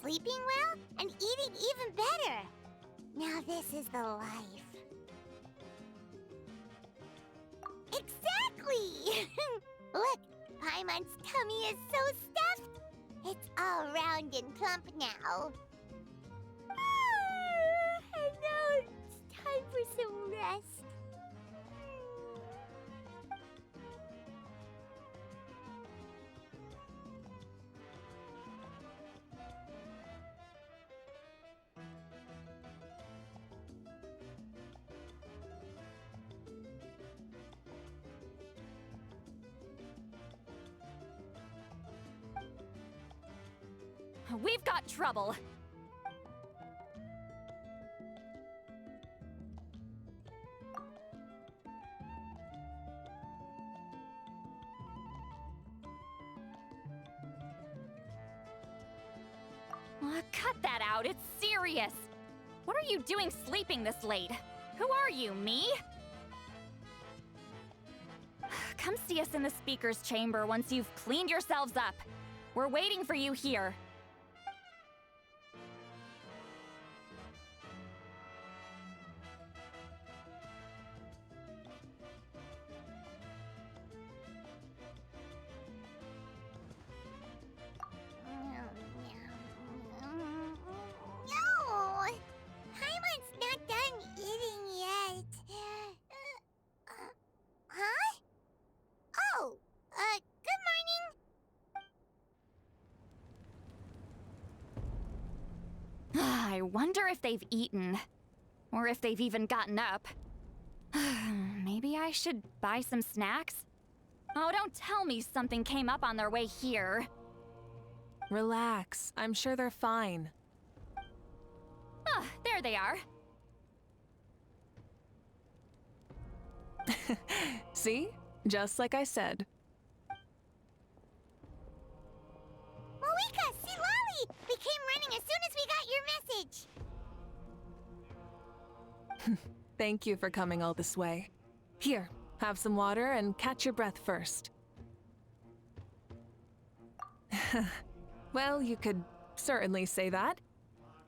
sleeping well, and eating even better. Now this is the life. Exactly! Look, Paimon's tummy is so stuffed. It's all round and plump now. And now it's time for some rest. We've got trouble. Cut that out, it's serious. What are you doing sleeping this late? Who are you, me? Come see us in the speaker's chamber once you've cleaned yourselves up. We're waiting for you here. No! Paimon's not done eating yet. Huh? Oh, good morning. I wonder if they've eaten. Or if they've even gotten up. Maybe I should buy some snacks? Oh, don't tell me something came up on their way here. Relax. I'm sure they're fine. Ah, there they are. See? Just like I said. Mavuika, see Lolly! We came running as soon as we got your message. Thank you for coming all this way. Here, have some water and catch your breath first. Well, you could certainly say that.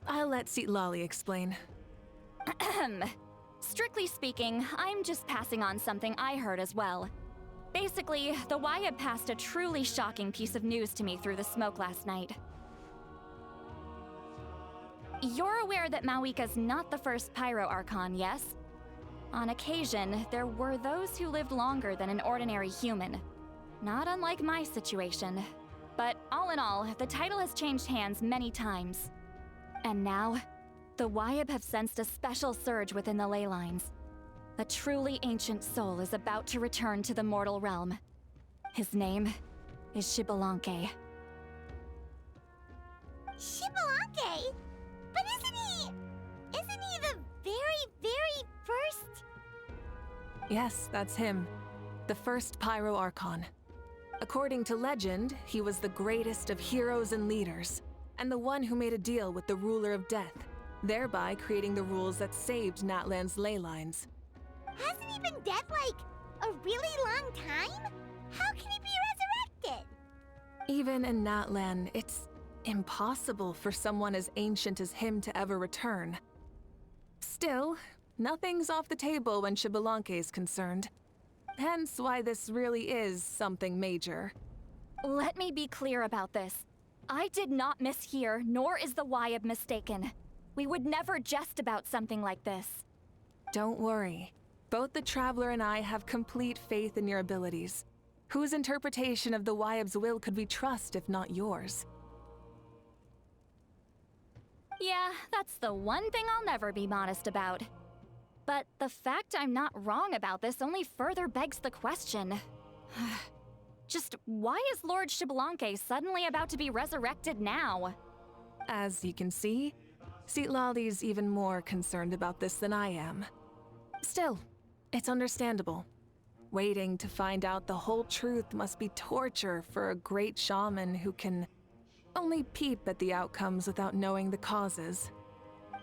I'll let Lolly explain. Strictly speaking, I'm just passing on something I heard as well. Basically, the Wyab passed a truly shocking piece of news to me through the smoke last night. You're aware that Mavuika's not the first Pyro Archon, yes? On occasion, there were those who lived longer than an ordinary human. Not unlike my situation. But all in all, the title has changed hands many times. And now, the Wyab have sensed a special surge within the ley lines. A truly ancient soul is about to return to the mortal realm. His name is Xbalanque. Xbalanque? But isn't he the very first? Yes, that's him. The first Pyro Archon. According to legend, he was the greatest of heroes and leaders, and the one who made a deal with the ruler of death, thereby creating the rules that saved Natlan's ley lines. Hasn't he been dead like a really long time? How can he be resurrected? Even in Natlan, it's impossible for someone as ancient as him to ever return. Still, nothing's off the table when Xbalanque is concerned. Hence why this really is something major. Let me be clear about this. I did not mishear, nor is the Wyab mistaken. We would never jest about something like this. Don't worry. Both the Traveler and I have complete faith in your abilities. Whose interpretation of the Wyab's will could we trust if not yours? Yeah, that's the one thing I'll never be modest about. But the fact I'm not wrong about this only further begs the question. Just why is Lord Xbalanque suddenly about to be resurrected now? As you can see, Lolly's even more concerned about this than I am. Still, it's understandable. Waiting to find out the whole truth must be torture for a great shaman who can only peep at the outcomes without knowing the causes.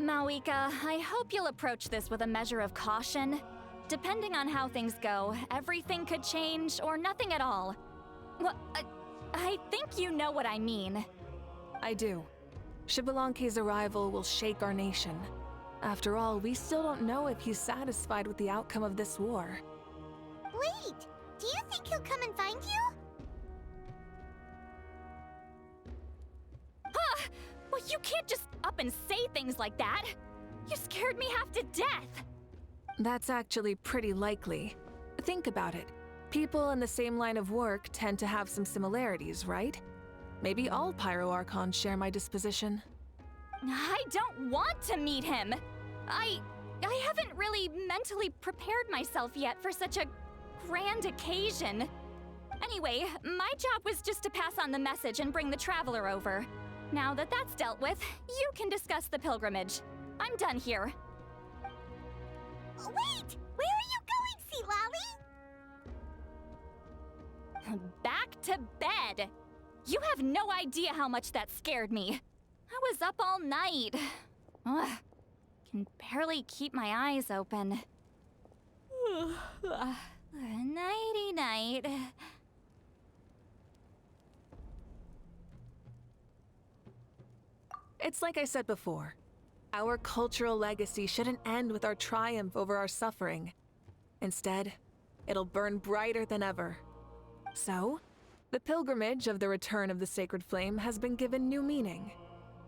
Mavuika, I hope you'll approach this with a measure of caution. Depending on how things go, everything could change or nothing at all. Well, I think you know what I mean. I do. Xbalanque's arrival will shake our nation. After all, we still don't know if he's satisfied with the outcome of this war. Wait, do you think he'll come and find you? Well, you can't just up and say things like that. You scared me half to death. That's actually pretty likely. Think about it. People in the same line of work tend to have some similarities, right? Maybe all Pyro Archons share my disposition. I don't want to meet him. I haven't really mentally prepared myself yet for such a grand occasion. Anyway, my job was just to pass on the message and bring the Traveler over. Now that that's dealt with, you can discuss the pilgrimage. I'm done here. Wait! Where are you going, Sea Lolly? Back to bed! You have no idea how much that scared me. I was up all night. Ugh, can barely keep my eyes open. Nighty-night. It's like I said before. Our cultural legacy shouldn't end with our triumph over our suffering. Instead, it'll burn brighter than ever. So, the pilgrimage of the return of the sacred flame has been given new meaning.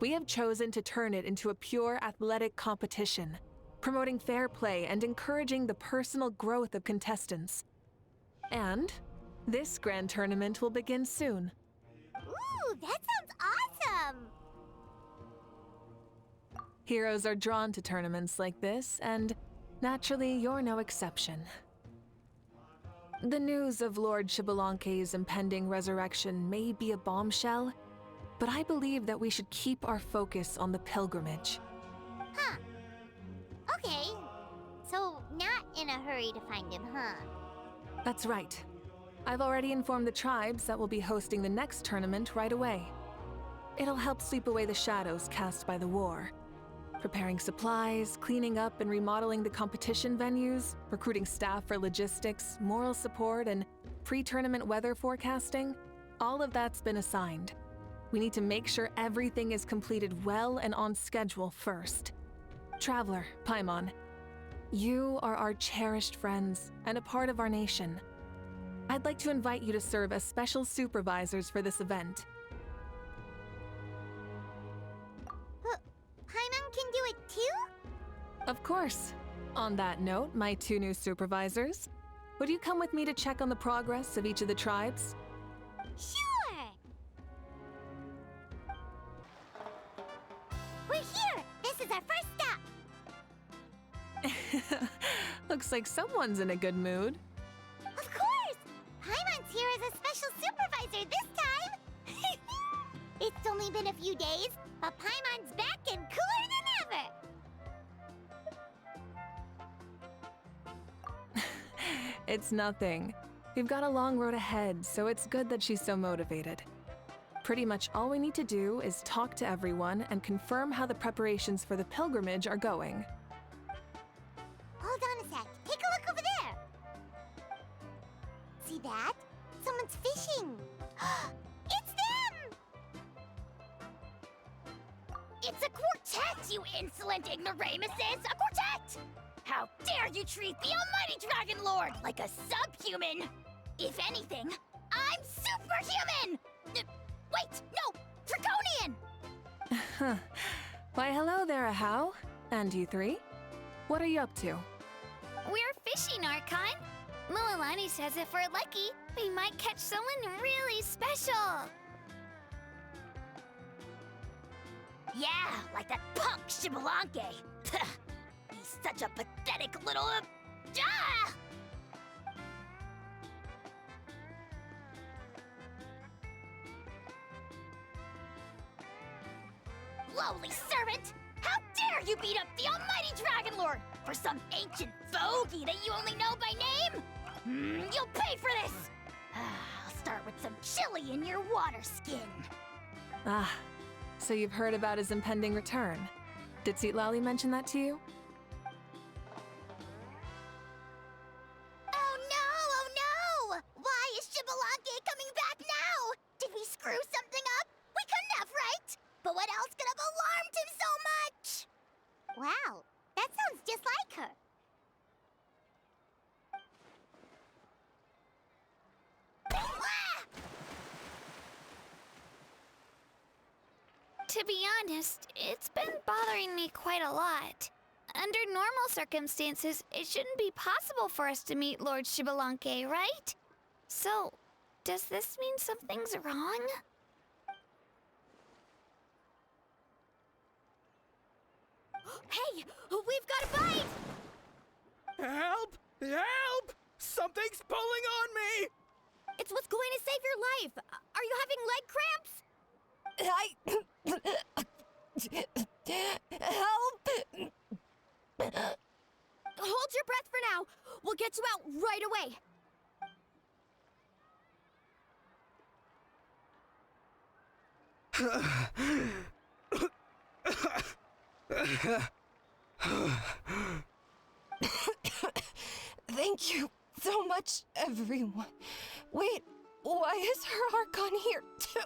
We have chosen to turn it into a pure athletic competition, promoting fair play and encouraging the personal growth of contestants. And this grand tournament will begin soon. Ooh, that sounds awesome! Heroes are drawn to tournaments like this, and naturally, you're no exception. The news of Lord Xbalanque's impending resurrection may be a bombshell, but I believe that we should keep our focus on the pilgrimage. Huh. Okay. So, not in a hurry to find him, huh? That's right. I've already informed the tribes that we'll be hosting the next tournament right away. It'll help sweep away the shadows cast by the war. Preparing supplies, cleaning up and remodeling the competition venues, recruiting staff for logistics, moral support, and pre-tournament weather forecasting, all of that's been assigned. We need to make sure everything is completed well and on schedule first. Traveler, Paimon, you are our cherished friends and a part of our nation. I'd like to invite you to serve as special supervisors for this event. Paimon can do it too? Of course. On that note, my two new supervisors, would you come with me to check on the progress of each of the tribes? Sure! We're here! This is our first stop! Looks like someone's in a good mood. Of course! Paimon's here as a special supervisor this time! It's only been a few days, but Paimon's back and cooler than ever! It's nothing. We've got a long road ahead, so it's good that she's so motivated. Pretty much all we need to do is talk to everyone and confirm how the preparations for the pilgrimage are going. Hold on a sec. Take a look over there. See that? Someone's fishing. It's them! It's a quartet, you insolent ignoramuses! A quartet! How dare you treat the almighty Dragon Lord like a subhuman! If anything, I'm superhuman! Wait, no! Draconian! Why, hello there, Ahau. And you three? What are you up to? We're fishing, Archon. Mualani says if we're lucky, we might catch someone really special. Yeah, like that punk Xbalanque. He's such a pathetic little... Ah! Lowly servant! How dare you beat up the almighty Dragon Lord for some ancient bogey that you only know by name? You'll pay for this! I'll start with some chili in your water skin. Ah, so you've heard about his impending return. Did Seatlali mention that to you? Oh no! Why is Xbalanque coming back now? Did we screw something up? We couldn't have, right? But what else could have To be honest, it's been bothering me quite a lot. Under normal circumstances, it shouldn't be possible for us to meet Lord Shibalanke, right? So, does this mean something's wrong? Hey! We've got a bite! Help! Help! Something's pulling on me! It's what's going to save your life! Are you having leg cramps? Help! Hold your breath for now. We'll get you out right away. Thank you so much, everyone. Wait, why is her Archon here too?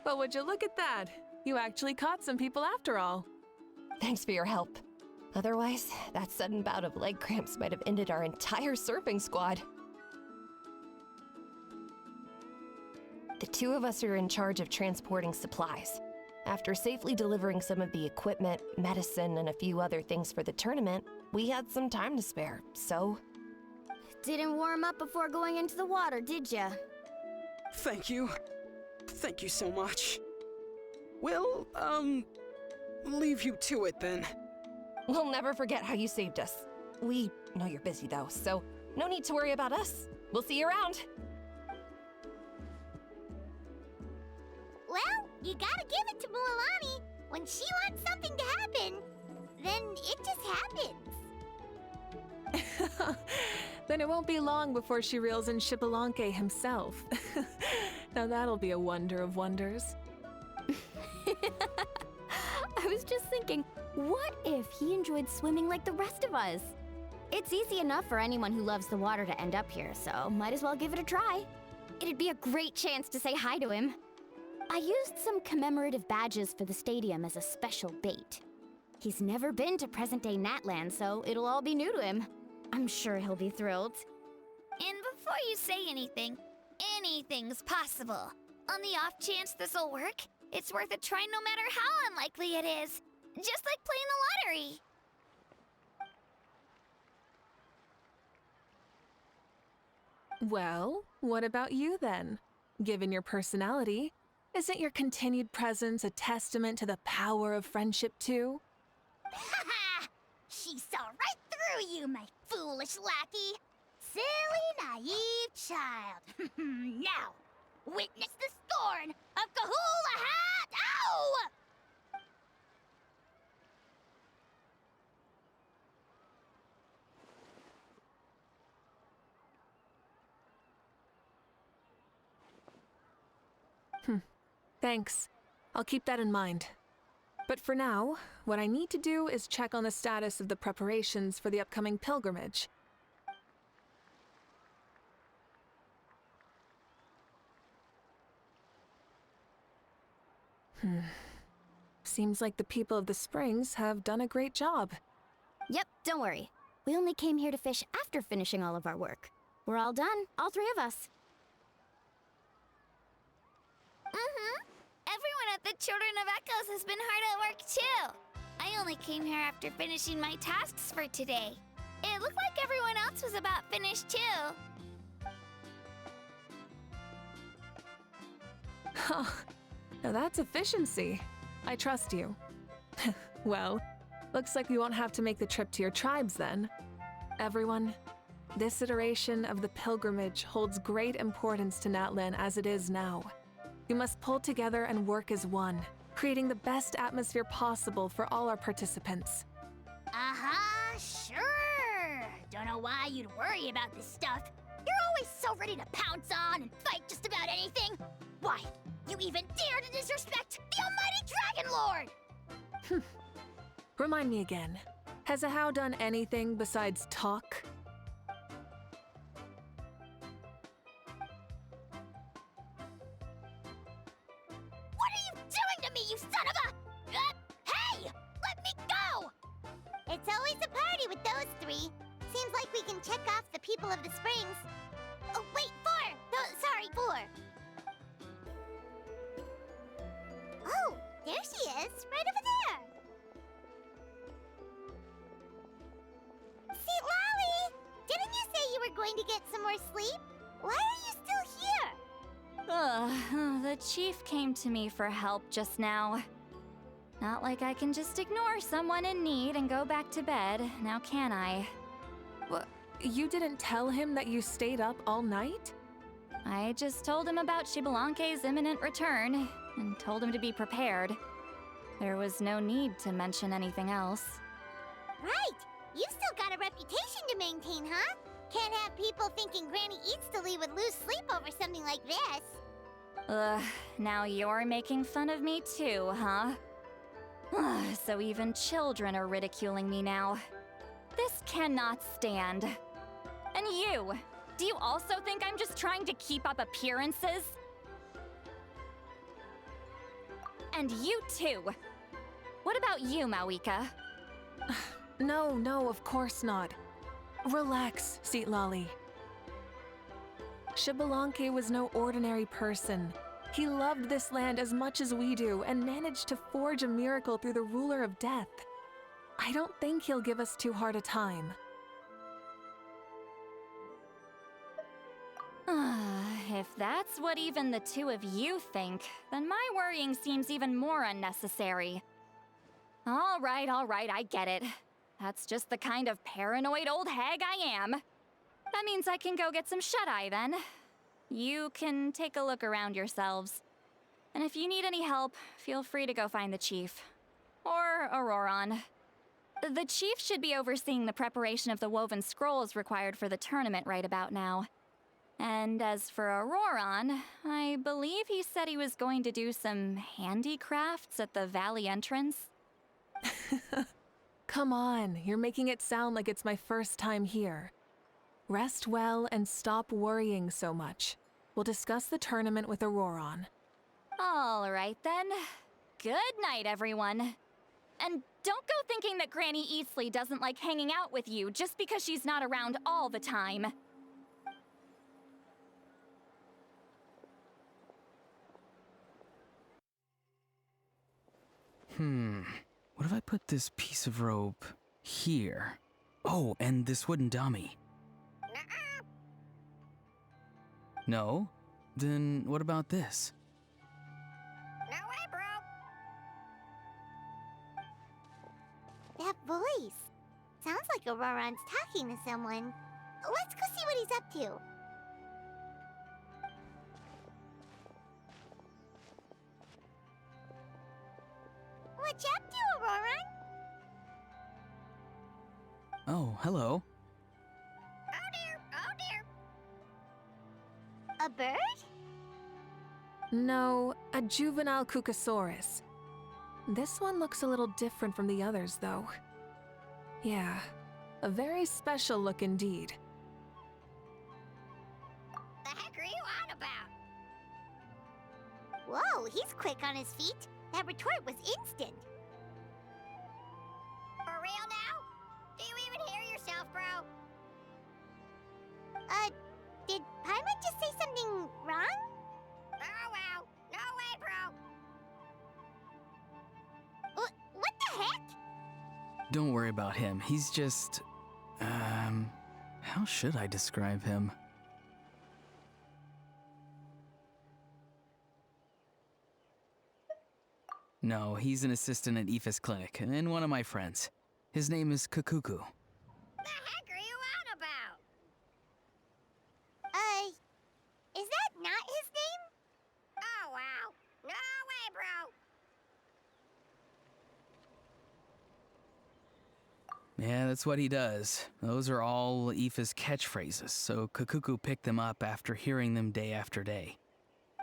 Well, would you look at that? You actually caught some people after all. Thanks for your help. Otherwise, that sudden bout of leg cramps might have ended our entire surfing squad. The two of us are in charge of transporting supplies. After safely delivering some of the equipment, medicine, and a few other things for the tournament, we had some time to spare, so... Didn't warm up before going into the water, did ya? Thank you. Thank you so much. We'll, leave you to it then. We'll never forget how you saved us. We know you're busy though, so no need to worry about us. We'll see you around. Well, you gotta give it to Mualani. When she wants something to happen, then it just happens. Then it won't be long before she reels in Shibalanke himself. Now that'll be a wonder of wonders. I was just thinking, what if he enjoyed swimming like the rest of us? It's easy enough for anyone who loves the water to end up here, so might as well give it a try. It'd be a great chance to say hi to him. I used some commemorative badges for the stadium as a special bait. He's never been to present-day Natland, so it'll all be new to him. I'm sure he'll be thrilled. And before you say anything, anything's possible. On the off chance this'll work, it's worth a try no matter how unlikely it is. Just like playing the lottery. Well, what about you then? Given your personality, isn't your continued presence a testament to the power of friendship too? Ha! She saw right through you, my foolish lackey. Silly, naive child. Now, witness the scorn of Kahula Hat! Ow! Thanks. I'll keep that in mind. But for now, what I need to do is check on the status of the preparations for the upcoming pilgrimage. Seems like the people of the Springs have done a great job. Yep, don't worry. We only came here to fish after finishing all of our work. We're all done, all three of us. Everyone at the Children of Echoes has been hard at work too. I only came here after finishing my tasks for today. It looked like everyone else was about finished too. Oh, now that's efficiency. I trust you. Well, looks like we won't have to make the trip to your tribes then. Everyone, this iteration of the pilgrimage holds great importance to Natlan as it is now. We must pull together and work as one, creating the best atmosphere possible for all our participants. Sure. Don't know why you'd worry about this stuff. You're always so ready to pounce on and fight just about anything. Why, you even dare to disrespect the almighty Dragon Lord! Remind me again, has Ahau done anything besides talk? What are you doing to me, you son of a... hey! Let me go! It's always a party with those three. Seems like we can check off the people of the Springs. Oh, wait, four! No, sorry, four. There she is, right over there. See, Lolly, didn't you say you were going to get some more sleep? Why are you still here? Ugh, the chief came to me for help just now. Not like I can just ignore someone in need and go back to bed, now can I? You didn't tell him that you stayed up all night? I just told him about Xbalanque's imminent return, and told him to be prepared. There was no need to mention anything else. Right. You've still got a reputation to maintain, huh? Can't have people thinking Granny Eatsterly would lose sleep over something like this. Ugh, now you're making fun of me too, huh? Ugh, so even children are ridiculing me now. This cannot stand. And you! Do you also think I'm just trying to keep up appearances? And you too! What about you, Mavuika? No, of course not. Relax, Seatlolly. Xbalanque was no ordinary person. He loved this land as much as we do and managed to forge a miracle through the ruler of death. I don't think he'll give us too hard a time. If that's what even the two of you think, then my worrying seems even more unnecessary. All right, I get it. That's just the kind of paranoid old hag I am. That means I can go get some shut-eye then. You can take a look around yourselves. And if you need any help, feel free to go find the chief. Or Auroron. The chief should be overseeing the preparation of the woven scrolls required for the tournament right about now. And as for Auroron, I believe he said he was going to do some handicrafts at the valley entrance. Come on, you're making it sound like it's my first time here. Rest well and stop worrying so much. We'll discuss the tournament with Auroron. All right then. Good night, everyone. And don't go thinking that Granny Eatsley doesn't like hanging out with you just because she's not around all the time. What if I put this piece of rope here? Oh, and this wooden dummy. No? Then what about this? No way, bro. That voice. Sounds like Auroron's talking to someone. Let's go see what he's up to. What you up to, Auroron? Oh, hello. Oh dear. A bird? No, a juvenile Cucosaurus. This one looks a little different from the others, though. Yeah, a very special look indeed. The heck are you on about? Whoa, he's quick on his feet. That retort was instant. For real now? Do you even hear yourself, bro? Did Paimon just say something wrong? Oh, wow. No way, bro. What the heck? Don't worry about him. He's just... how should I describe him? No, he's an assistant at Aoife's clinic, and one of my friends. His name is Kukuku. The heck are you on about? Is that not his name? Oh, wow. No way, bro. Yeah, that's what he does. Those are all Aoife's catchphrases, so Kukuku picked them up after hearing them day after day.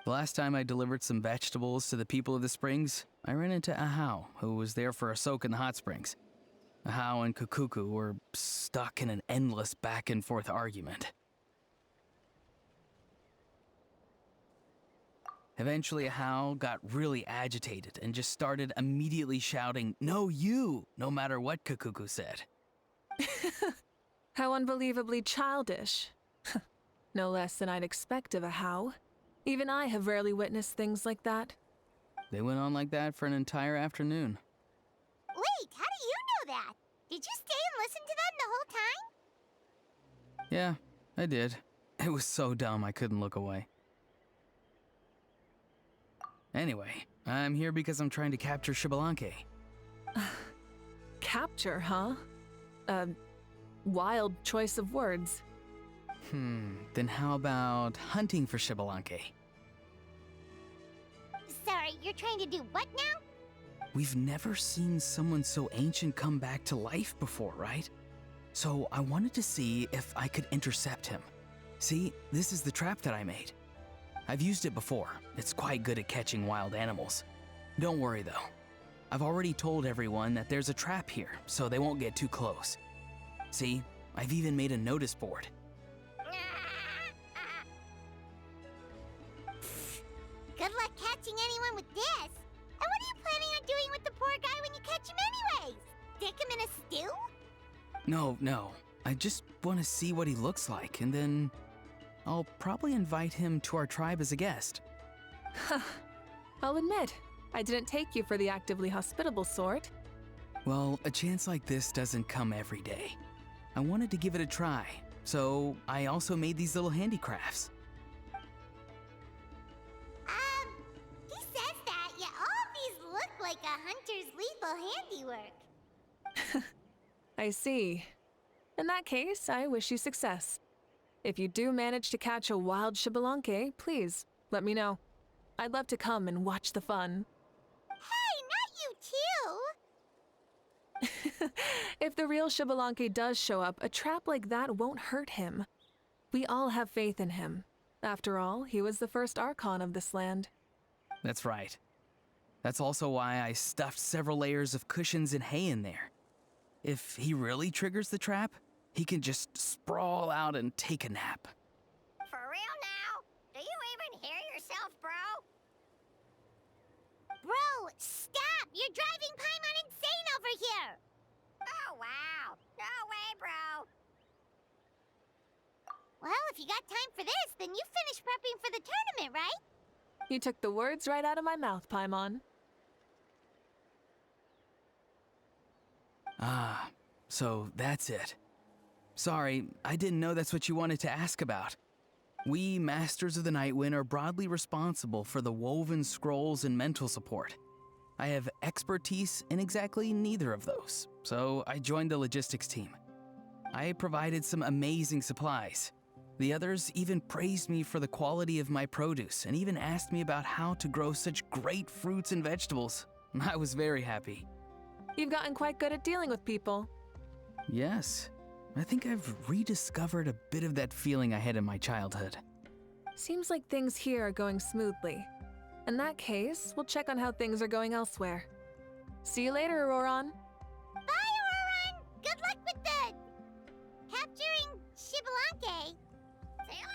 The last time I delivered some vegetables to the people of the springs, I ran into Ahau, who was there for a soak in the hot springs. Ahau and Kukuku were stuck in an endless back-and-forth argument. Eventually, Ahau got really agitated and just started immediately shouting, "No, you!" no matter what Kukuku said. How unbelievably childish. No less than I'd expect of Ahau. Even I have rarely witnessed things like that. They went on like that for an entire afternoon. Wait, how do you know that? Did you stay and listen to them the whole time? Yeah, I did. It was so dumb I couldn't look away. Anyway, I'm here because I'm trying to capture Xbalanque. Capture, huh? Wild choice of words. Then how about hunting for Xbalanque? Sorry, you're trying to do what now? We've never seen someone so ancient come back to life before, right? So I wanted to see if I could intercept him. See, this is the trap that I made. I've used it before. It's quite good at catching wild animals. Don't worry though. I've already told everyone that there's a trap here, so they won't get too close. See, I've even made a notice board. Good luck catching anyone with this. And what are you planning on doing with the poor guy when you catch him anyways? Stick him in a stew? No. I just want to see what he looks like, and then I'll probably invite him to our tribe as a guest. I'll admit, I didn't take you for the actively hospitable sort. Well, a chance like this doesn't come every day. I wanted to give it a try, so I also made these little handicrafts. He says that, yet all these look like a hunter's lethal handiwork. I see. In that case, I wish you success. If you do manage to catch a wild Xbalanque, please, let me know. I'd love to come and watch the fun. Hey, not you too! If the real Xbalanque does show up, a trap like that won't hurt him. We all have faith in him. After all, he was the first Archon of this land. That's right. That's also why I stuffed several layers of cushions and hay in there. If he really triggers the trap, he can just sprawl out and take a nap. For real now? Do you even hear yourself, bro? Bro, stop! You're driving Paimon insane over here! Oh, wow. No way, bro. Well, if you got time for this, then you finished prepping for the tournament, right? You took the words right out of my mouth, Paimon. Ah, so that's it. Sorry, I didn't know that's what you wanted to ask about. We, Masters of the Nightwind, are broadly responsible for the woven scrolls and mental support. I have expertise in exactly neither of those, so I joined the logistics team. I provided some amazing supplies. The others even praised me for the quality of my produce and even asked me about how to grow such great fruits and vegetables. I was very happy. You've gotten quite good at dealing with people. Yes, I think I've rediscovered a bit of that feeling I had in my childhood. Seems like things here are going smoothly. In that case, we'll check on how things are going elsewhere. See you later, Auroron. Bye, Auroron! Good luck with the... capturing Xbalanque. See you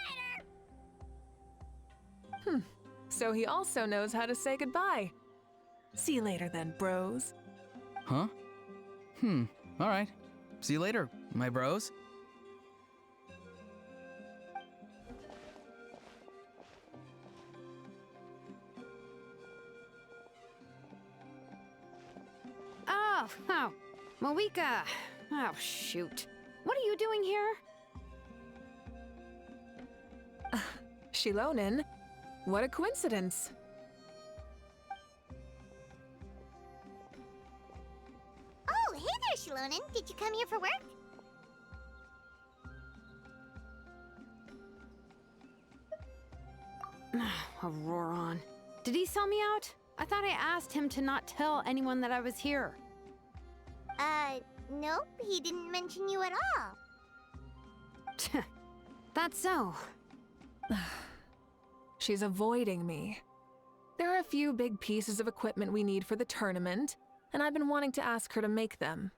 later! So he also knows how to say goodbye. See you later then, bros. Huh? Alright. See you later, my bros. Oh, Mavuika. Oh, shoot. What are you doing here? Shilonin? What a coincidence. Oh, hey there, Shilonin. Did you come here for work? Auroron. Did he sell me out? I thought I asked him to not tell anyone that I was here. Nope. He didn't mention you at all. That's so. She's avoiding me. There are a few big pieces of equipment we need for the tournament, and I've been wanting to ask her to make them.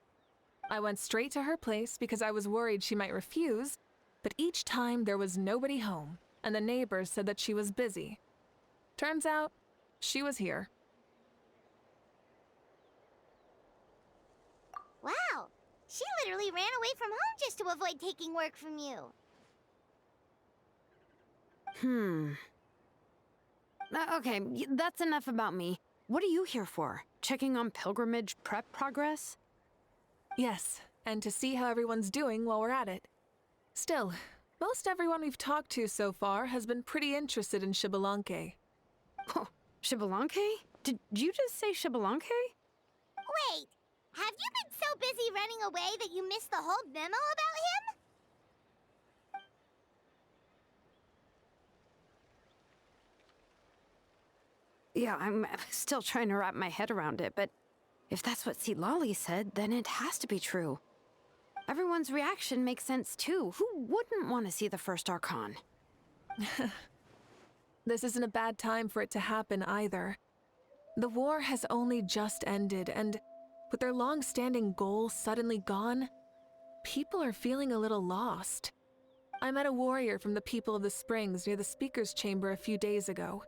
I went straight to her place because I was worried she might refuse, but each time there was nobody home, and the neighbors said that she was busy. Turns out, she was here. Wow. She literally ran away from home just to avoid taking work from you. Okay, that's enough about me. What are you here for? Checking on pilgrimage prep progress? Yes, and to see how everyone's doing while we're at it. Still, most everyone we've talked to so far has been pretty interested in Xbalanque. Oh, Xbalanque? Did you just say Xbalanque? Wait, have you been so busy running away that you missed the whole memo about him? Yeah, I'm still trying to wrap my head around it, but if that's what Lali said, then it has to be true. Everyone's reaction makes sense too. Who wouldn't want to see the first Archon? This isn't a bad time for it to happen either. The war has only just ended, and with their long-standing goal suddenly gone, people are feeling a little lost. I met a warrior from the People of the Springs near the Speaker's Chamber a few days ago.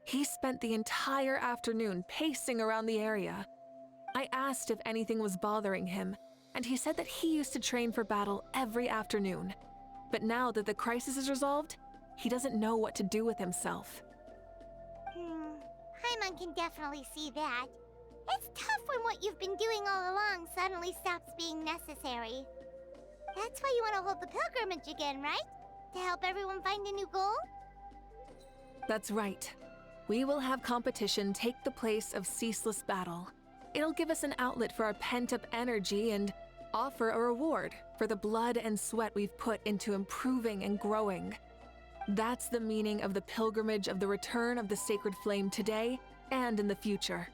He spent the entire afternoon pacing around the area. I asked if anything was bothering him, and he said that he used to train for battle every afternoon. But now that the crisis is resolved, he doesn't know what to do with himself. Paimon can definitely see that. It's tough when what you've been doing all along suddenly stops being necessary. That's why you want to hold the pilgrimage again, right? To help everyone find a new goal? That's right. We will have competition take the place of ceaseless battle. It'll give us an outlet for our pent-up energy and offer a reward for the blood and sweat we've put into improving and growing. That's the meaning of the pilgrimage of the return of the sacred flame today and in the future.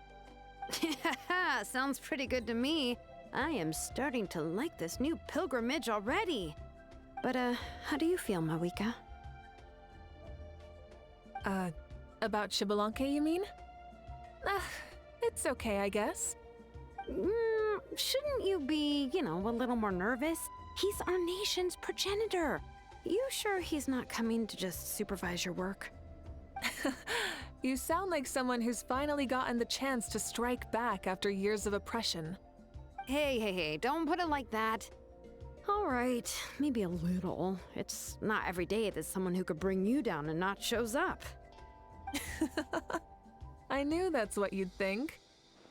Sounds pretty good to me. I am starting to like this new pilgrimage already. But, how do you feel, Mavuika? About Xbalanque, you mean? It's okay, I guess. Shouldn't you be, a little more nervous? He's our nation's progenitor. You sure he's not coming to just supervise your work? You sound like someone who's finally gotten the chance to strike back after years of oppression. Hey, don't put it like that. All right, maybe a little. It's not every day that someone who could bring you down a notch shows up. I knew that's what you'd think.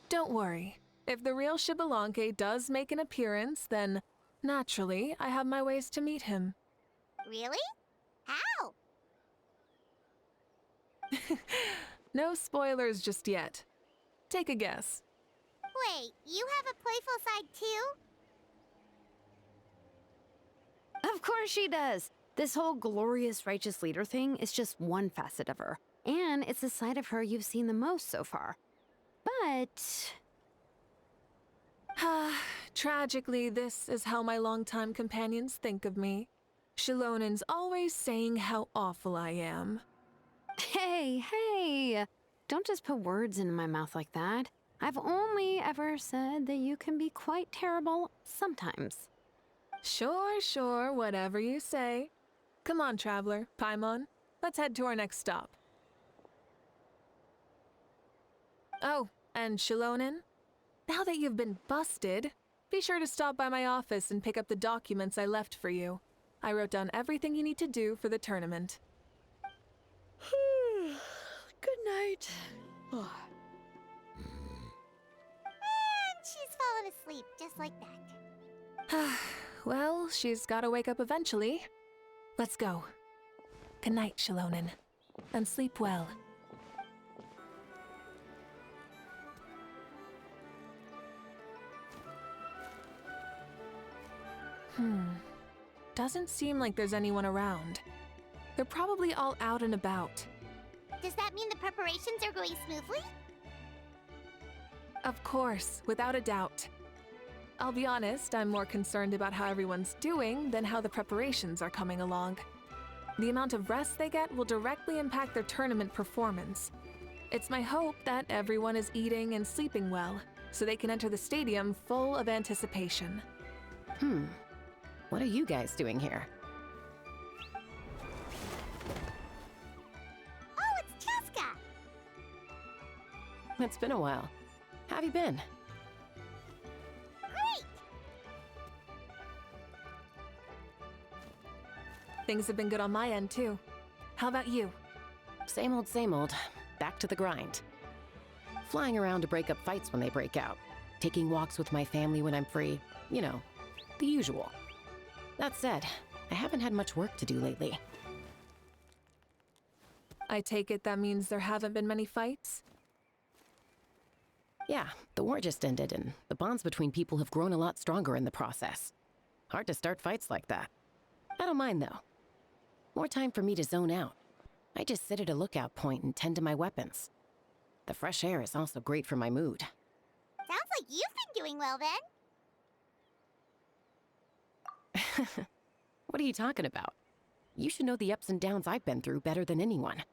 Don't worry. If the real Xbalanque does make an appearance, then naturally I have my ways to meet him. Really? How? No spoilers just yet. Take a guess. Wait, you have a playful side too? Of course she does. This whole glorious righteous leader thing is just one facet of her. And it's the side of her you've seen the most so far. But... Tragically, this is how my longtime companions think of me. Shilonen's always saying how awful I am. Hey, don't just put words into my mouth like that. I've only ever said that you can be quite terrible sometimes. Sure, whatever you say. Come on, traveler, Paimon. Let's head to our next stop. Oh, and Shilonen, now that you've been busted, be sure to stop by my office and pick up the documents I left for you. I wrote down everything you need to do for the tournament. Good night. And she's fallen asleep just like that. Well, she's gotta wake up eventually. Let's go. Good night, Shilonen. And sleep well. Doesn't seem like there's anyone around. They're probably all out and about. Does that mean the preparations are going smoothly? Of course, without a doubt. I'll be honest, I'm more concerned about how everyone's doing than how the preparations are coming along. The amount of rest they get will directly impact their tournament performance. It's my hope that everyone is eating and sleeping well, so they can enter the stadium full of anticipation. What are you guys doing here? Oh, it's Cheska! It's been a while. How have you been? Great! Things have been good on my end, too. How about you? Same old, same old. Back to the grind. Flying around to break up fights when they break out. Taking walks with my family when I'm free. You know, the usual. That said, I haven't had much work to do lately. I take it that means there haven't been many fights? Yeah, the war just ended, and the bonds between people have grown a lot stronger in the process. Hard to start fights like that. I don't mind, though. More time for me to zone out. I just sit at a lookout point and tend to my weapons. The fresh air is also great for my mood. Sounds like you've been doing well then. What are you talking about? You should know the ups and downs I've been through better than anyone.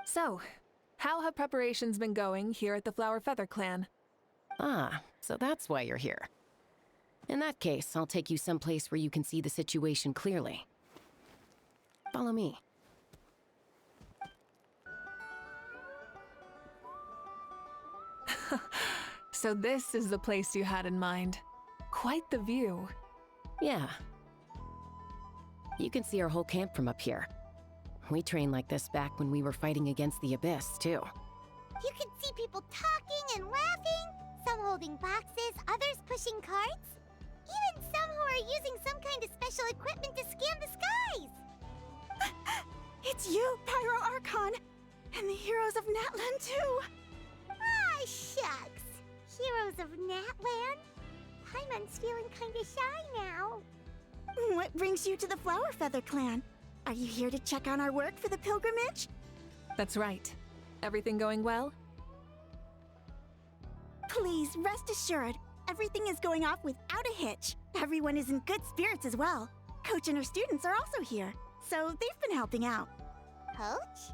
So, how have preparations been going here at the Flower Feather Clan? Ah, so that's why you're here. In that case, I'll take you someplace where you can see the situation clearly. Follow me. So this is the place you had in mind. Quite the view. Yeah. You can see our whole camp from up here. We trained like this back when we were fighting against the Abyss, too. You can see people talking and laughing, some holding boxes, others pushing carts. Even some who are using some kind of special equipment to scan the skies. It's you, Pyro Archon, and the heroes of Natlan too. Ah, shucks. Heroes of Natlan? Paimon's feeling kinda shy now. What brings you to the Flower Feather Clan? Are you here to check on our work for the pilgrimage? That's right. Everything going well? Please, rest assured, everything is going off without a hitch. Everyone is in good spirits as well. Coach and her students are also here, so they've been helping out. Coach?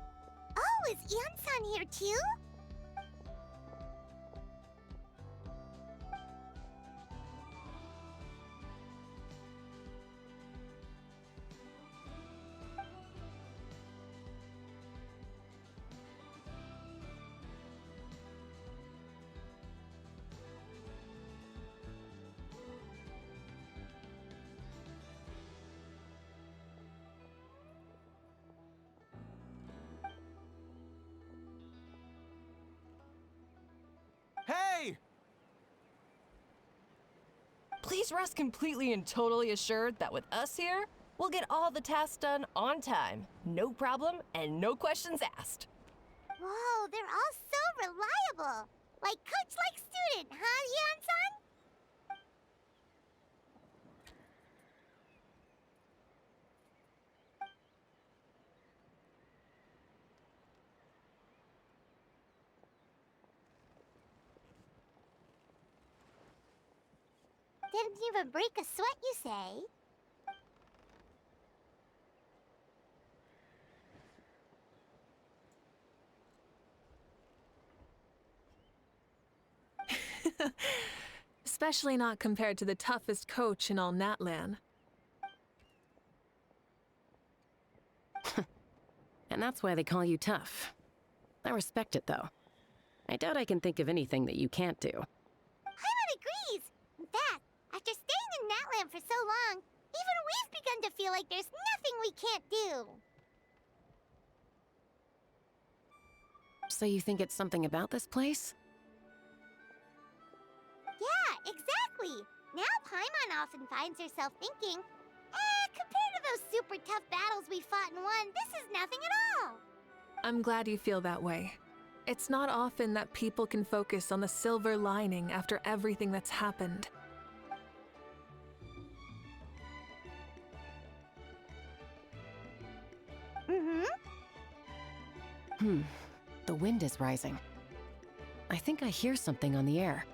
Oh, is Ian-san here too? Hey! Please rest completely and totally assured that with us here, we'll get all the tasks done on time. No problem and no questions asked. Whoa, they're all so reliable. Like coach, like student, huh, Ian-san? Didn't even break a sweat, you say? Especially not compared to the toughest coach in all Natlan. And that's why they call you tough. I respect it, though. I doubt I can think of anything that you can't do. Paimon agrees! In fact, after staying in Natlan for so long, even we've begun to feel like there's nothing we can't do. So you think it's something about this place? Yeah, exactly! Now Paimon often finds herself thinking, compared to those super tough battles we fought and won, this is nothing at all! I'm glad you feel that way. It's not often that people can focus on the silver lining after everything that's happened. The wind is rising. I think I hear something on the air.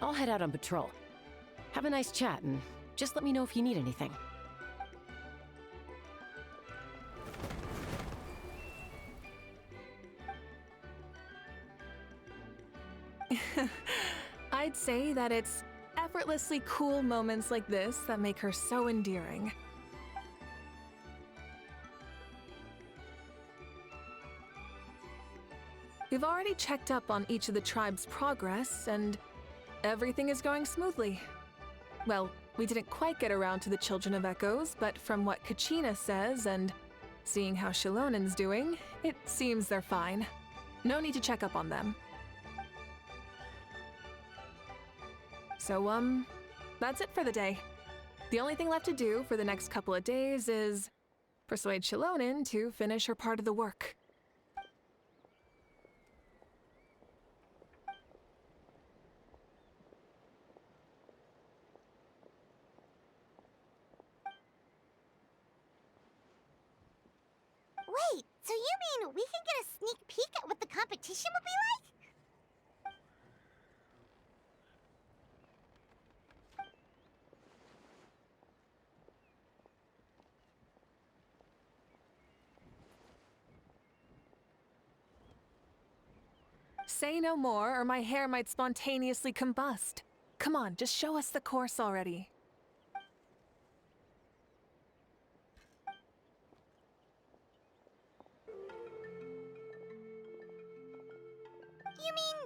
I'll head out on patrol. Have a nice chat, and just let me know if you need anything. I'd say that it's effortlessly cool moments like this that make her so endearing. We've already checked up on each of the tribe's progress, and everything is going smoothly. Well, we didn't quite get around to the Children of Echoes, but from what Kachina says and seeing how Shilonen's doing, it seems they're fine. No need to check up on them. So, that's it for the day. The only thing left to do for the next couple of days is persuade Shilonin to finish her part of the work. Wait, so you mean we can get a sneak peek at what the competition will be like? Say no more, or my hair might spontaneously combust. Come on, just show us the course already. You mean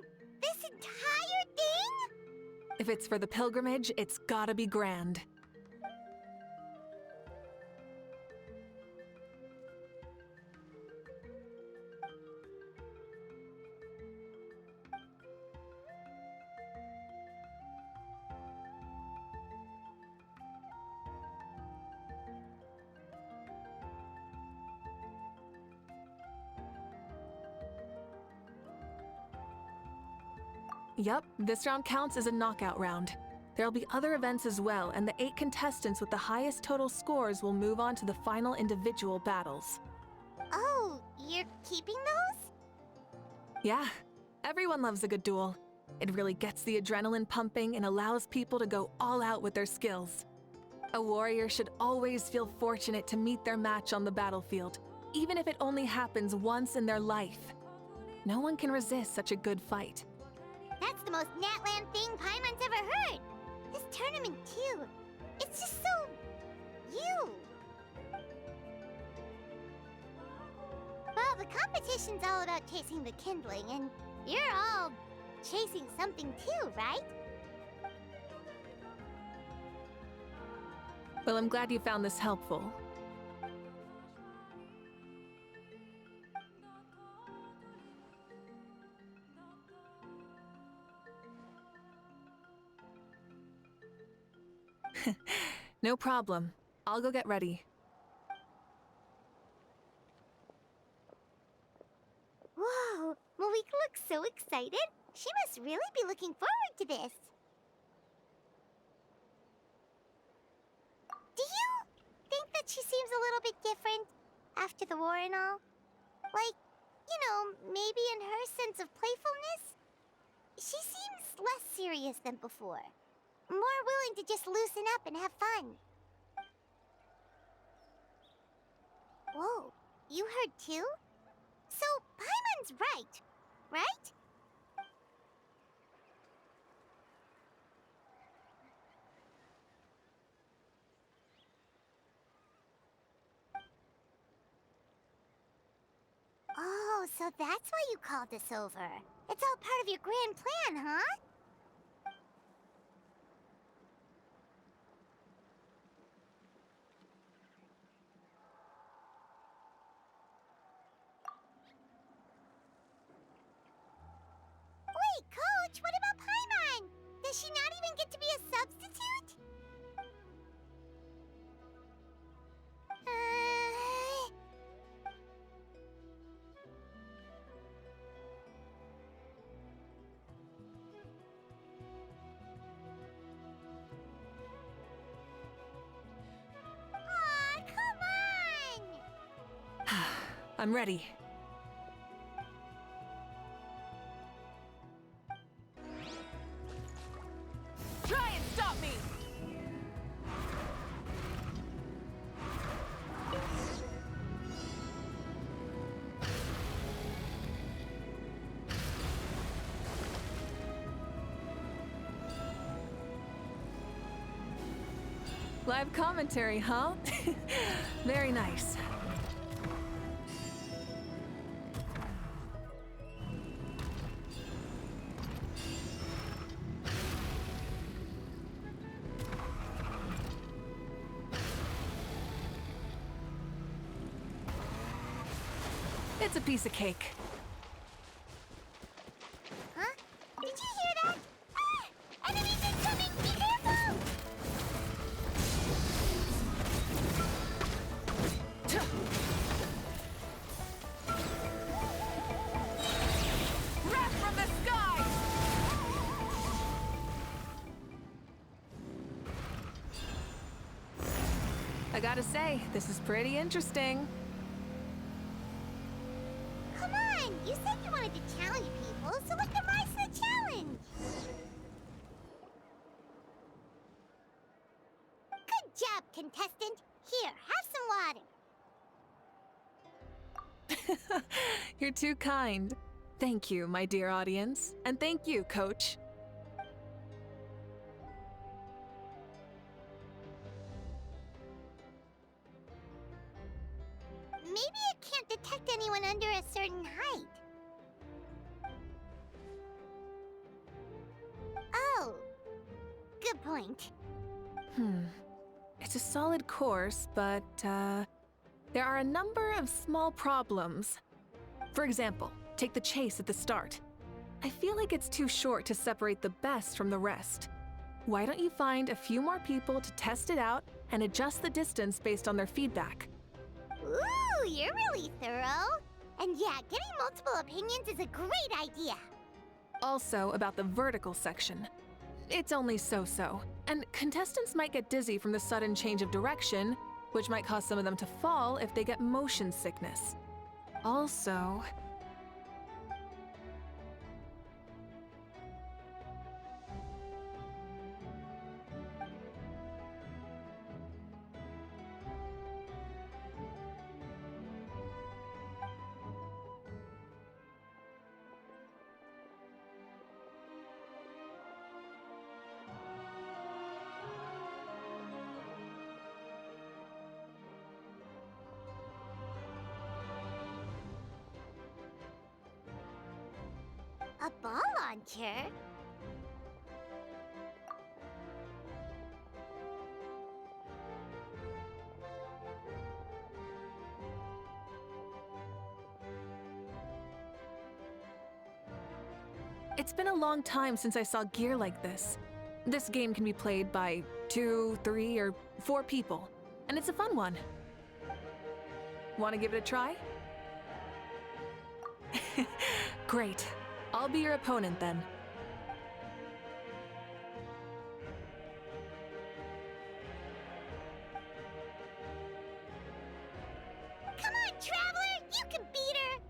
this entire thing? If it's for the pilgrimage, it's gotta be grand. Yup, this round counts as a knockout round. There'll be other events as well, and the 8 contestants with the highest total scores will move on to the final individual battles. Oh, you're keeping those? Yeah, everyone loves a good duel. It really gets the adrenaline pumping and allows people to go all out with their skills. A warrior should always feel fortunate to meet their match on the battlefield, even if it only happens once in their life. No one can resist such a good fight. That's the most Natland thing Paimon's ever heard. This tournament, too. It's just so... you. Well, the competition's all about chasing the kindling, and you're all chasing something too, right? Well, I'm glad you found this helpful. No problem. I'll go get ready. Whoa, Mavuika looks so excited. She must really be looking forward to this. Do you think that she seems a little bit different after the war and all? Like, you know, maybe in her sense of playfulness? She seems less serious than before. More willing to just loosen up and have fun. Whoa, you heard too? So, Paimon's right, right? Oh, so that's why you called us over. It's all part of your grand plan, huh? Wait, Coach, what about Paimon? Does she not even get to be a substitute? Aw, come on! I'm ready. Try and stop me! Live commentary, huh? Very nice. It's a piece of cake. gotta say, this is pretty interesting. Come on, you said you wanted to challenge people, so let them rise to the challenge. Good job, contestant. Here, have some water. You're too kind. Thank you, my dear audience. And thank you, Coach. Maybe it can't detect anyone under a certain height. Oh, good point. It's a solid course, but, there are a number of small problems. For example, take the chase at the start. I feel like it's too short to separate the best from the rest. Why don't you find a few more people to test it out and adjust the distance based on their feedback? Ooh, you're really thorough. And yeah, getting multiple opinions is a great idea. Also, about the vertical section. It's only so-so, and contestants might get dizzy from the sudden change of direction, which might cause some of them to fall if they get motion sickness. Also, A ball launcher? it's been a long time since I saw gear like this. This game can be played by 2, 3, or 4 people, and it's a fun one. Want to give it a try? Great. I'll be your opponent then. Come on, Traveler! You can beat her!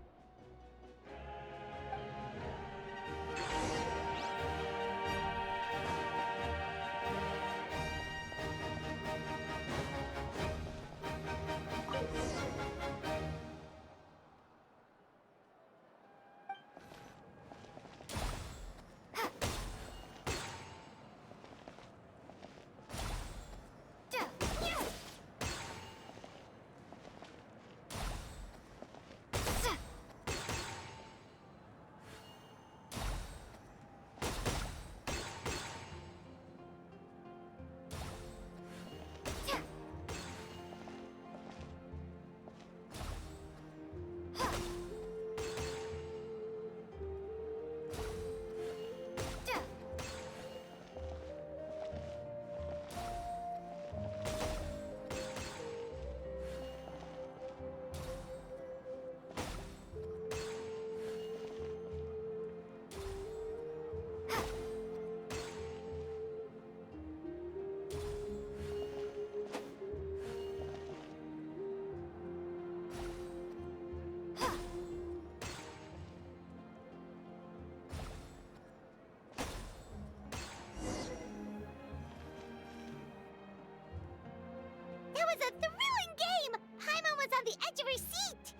That was a thrilling game! Paimon was on the edge of her seat!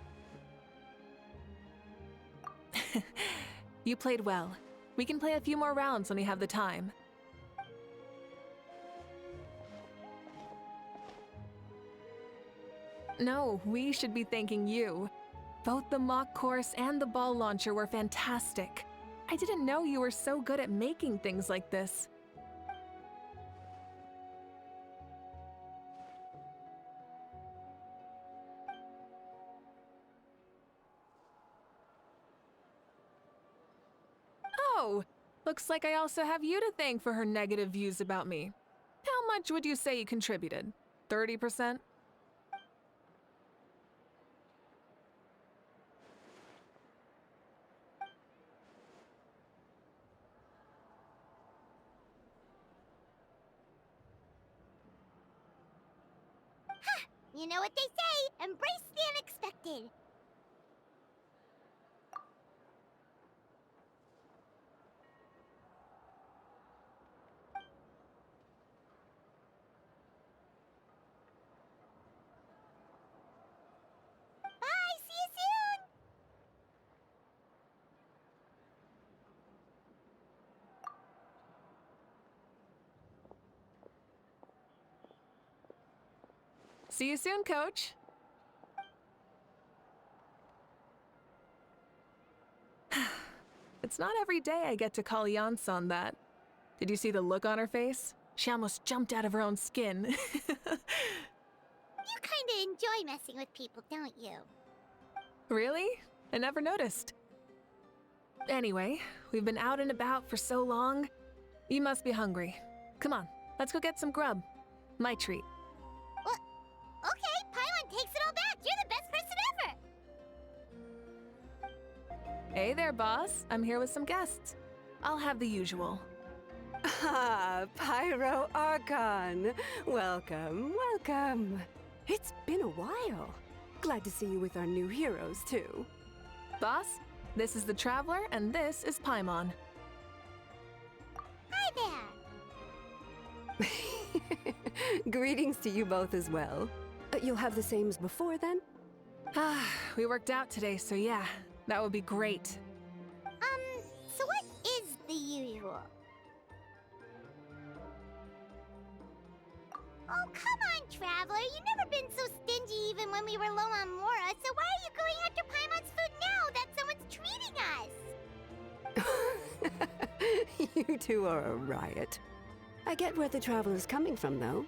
You played well. We can play a few more rounds when we have the time. No, we should be thanking you. Both the mock course and the ball launcher were fantastic. I didn't know you were so good at making things like this. Oh, looks like I also have you to thank for her negative views about me. How much would you say you contributed? 30%? You know what they say, embrace the unexpected. Bye, see you soon! See you soon, Coach. It's not every day I get to call Yansan that. Did you see the look on her face? She almost jumped out of her own skin. You kinda enjoy messing with people, don't you? Really? I never noticed. Anyway, we've been out and about for so long. You must be hungry. Come on, let's go get some grub. My treat. What? Okay, Paimon takes it all back. You're the best person ever. Hey there, boss. I'm here with some guests. I'll have the usual. Ah, Pyro Archon. Welcome, welcome. It's been a while. Glad to see you with our new heroes, too. Boss, this is the Traveler, and this is Paimon. Hi there. Greetings to you both as well. You'll have the same as before, then? We worked out today, so yeah, that would be great. So what is the usual? Oh, come on, Traveler. You've never been so stingy even when we were low on Mora, so why are you going after Paimon's food now that someone's treating us? You two are a riot. I get where the Traveler's coming from, though.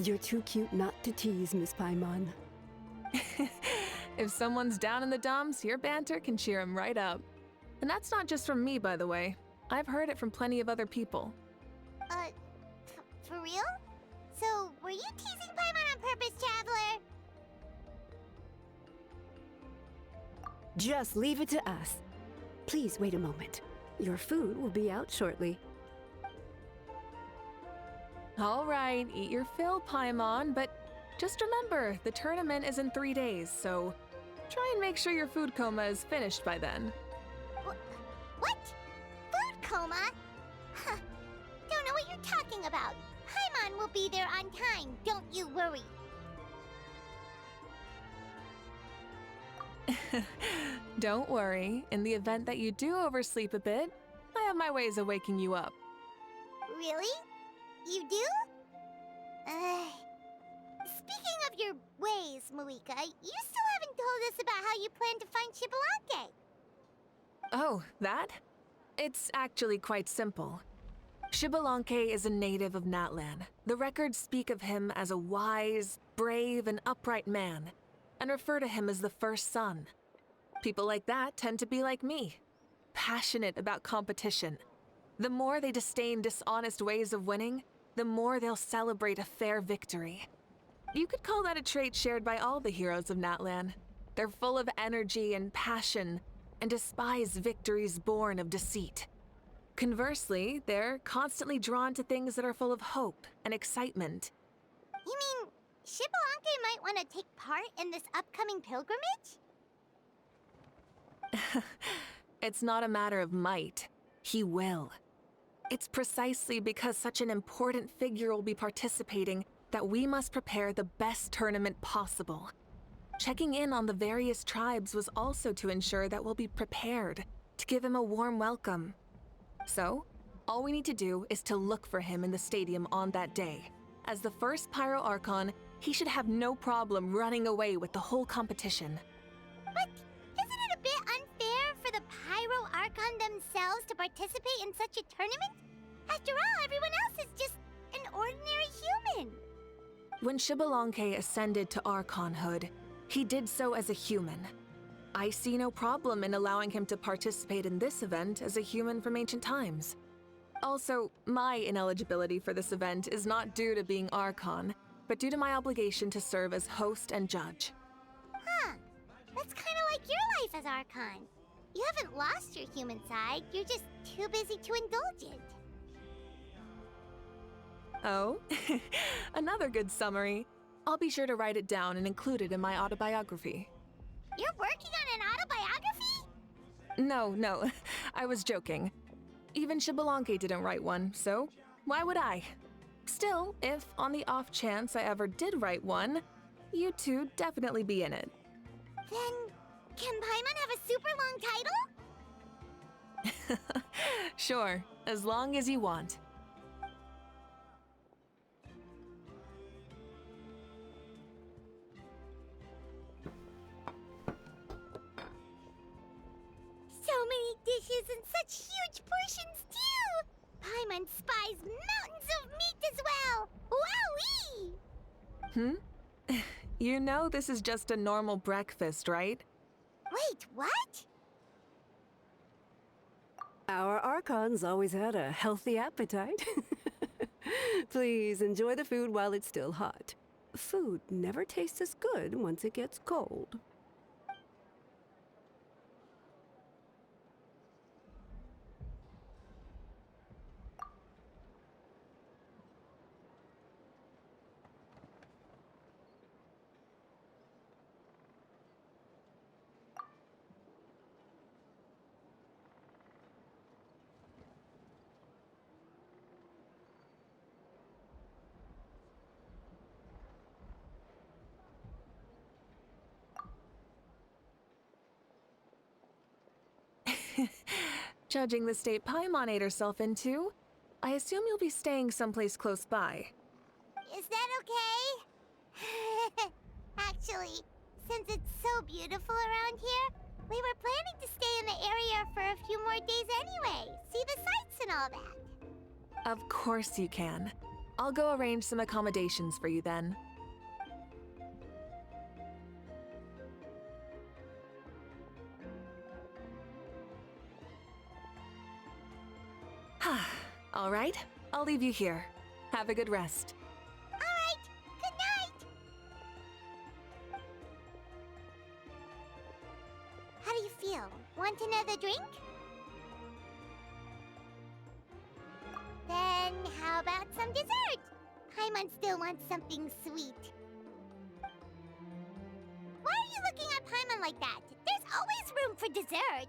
You're too cute not to tease, Miss Paimon. If someone's down in the dumps, your banter can cheer him right up. And that's not just from me, by the way. I've heard it from plenty of other people. For real? So, were you teasing Paimon on purpose, Traveler? Just leave it to us. Please wait a moment. Your food will be out shortly. All right, eat your fill, Paimon, but just remember, the tournament is in 3 days, so try and make sure your food coma is finished by then. What? Food coma? Huh. Don't know what you're talking about. Paimon will be there on time, don't you worry. Don't worry, in the event that you do oversleep a bit, I have my ways of waking you up. Really? You do? Speaking of your ways, Mavuika, you still haven't told us about how you plan to find Xbalanque. Oh, that? It's actually quite simple. Xbalanque is a native of Natlan. The records speak of him as a wise, brave, and upright man, and refer to him as the first son. People like that tend to be like me, passionate about competition. The more they disdain dishonest ways of winning, the more they'll celebrate a fair victory. You could call that a trait shared by all the heroes of Natlan. They're full of energy and passion, and despise victories born of deceit. Conversely, they're constantly drawn to things that are full of hope and excitement. You mean Xbalanque might want to take part in this upcoming pilgrimage? It's not a matter of might. He will. It's precisely because such an important figure will be participating that we must prepare the best tournament possible. Checking in on the various tribes was also to ensure that we'll be prepared to give him a warm welcome. So, all we need to do is to look for him in the stadium on that day. As the first Pyro Archon, he should have no problem running away with the whole competition. But isn't it a bit unfair for the Pyro Archon themselves to participate in such a tournament? After all, everyone else is just an ordinary human. When Xbalanque ascended to Archonhood, he did so as a human. I see no problem in allowing him to participate in this event as a human from ancient times. Also, my ineligibility for this event is not due to being Archon, but due to my obligation to serve as host and judge. Huh. That's kind of like your life as Archon. You haven't lost your human side, you're just too busy to indulge it. Oh, another good summary. I'll be sure to write it down and include it in my autobiography. You're working on an autobiography? No, I was joking. Even Xbalanque didn't write one, so why would I? Still, if on the off chance I ever did write one, you two definitely be in it. Then, can Paimon have a super long title? Sure, as long as you want. So many dishes and such huge portions, too! Paimon spies mountains of meat as well! Wowee! You know this is just a normal breakfast, right? Wait, what? Our Archons always had a healthy appetite. Please enjoy the food while it's still hot. Food never tastes as good once it gets cold. Judging the state Paimon ate herself into, I assume you'll be staying someplace close by. Is that okay? Actually, since it's so beautiful around here, we were planning to stay in the area for a few more days anyway. See the sights and all that. Of course you can. I'll go arrange some accommodations for you then. All right, I'll leave you here. Have a good rest. All right, good night. How do you feel? Want another drink? Then how about some dessert? Paimon still wants something sweet. Why are you looking at Paimon like that? There's always room for dessert.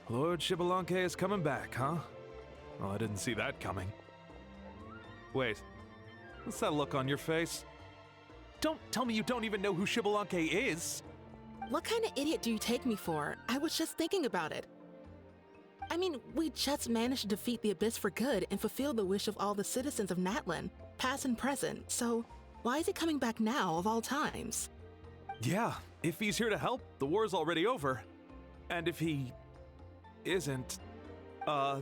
Lord Xbalanque is coming back, huh? Oh, I didn't see that coming. Wait, what's that look on your face? Don't tell me you don't even know who Xbalanque is! What kind of idiot do you take me for? I was just thinking about it. I mean, we just managed to defeat the Abyss for good and fulfill the wish of all the citizens of Natlan, past and present, so why is he coming back now of all times? Yeah, if he's here to help, the war's already over. And if he isn't, I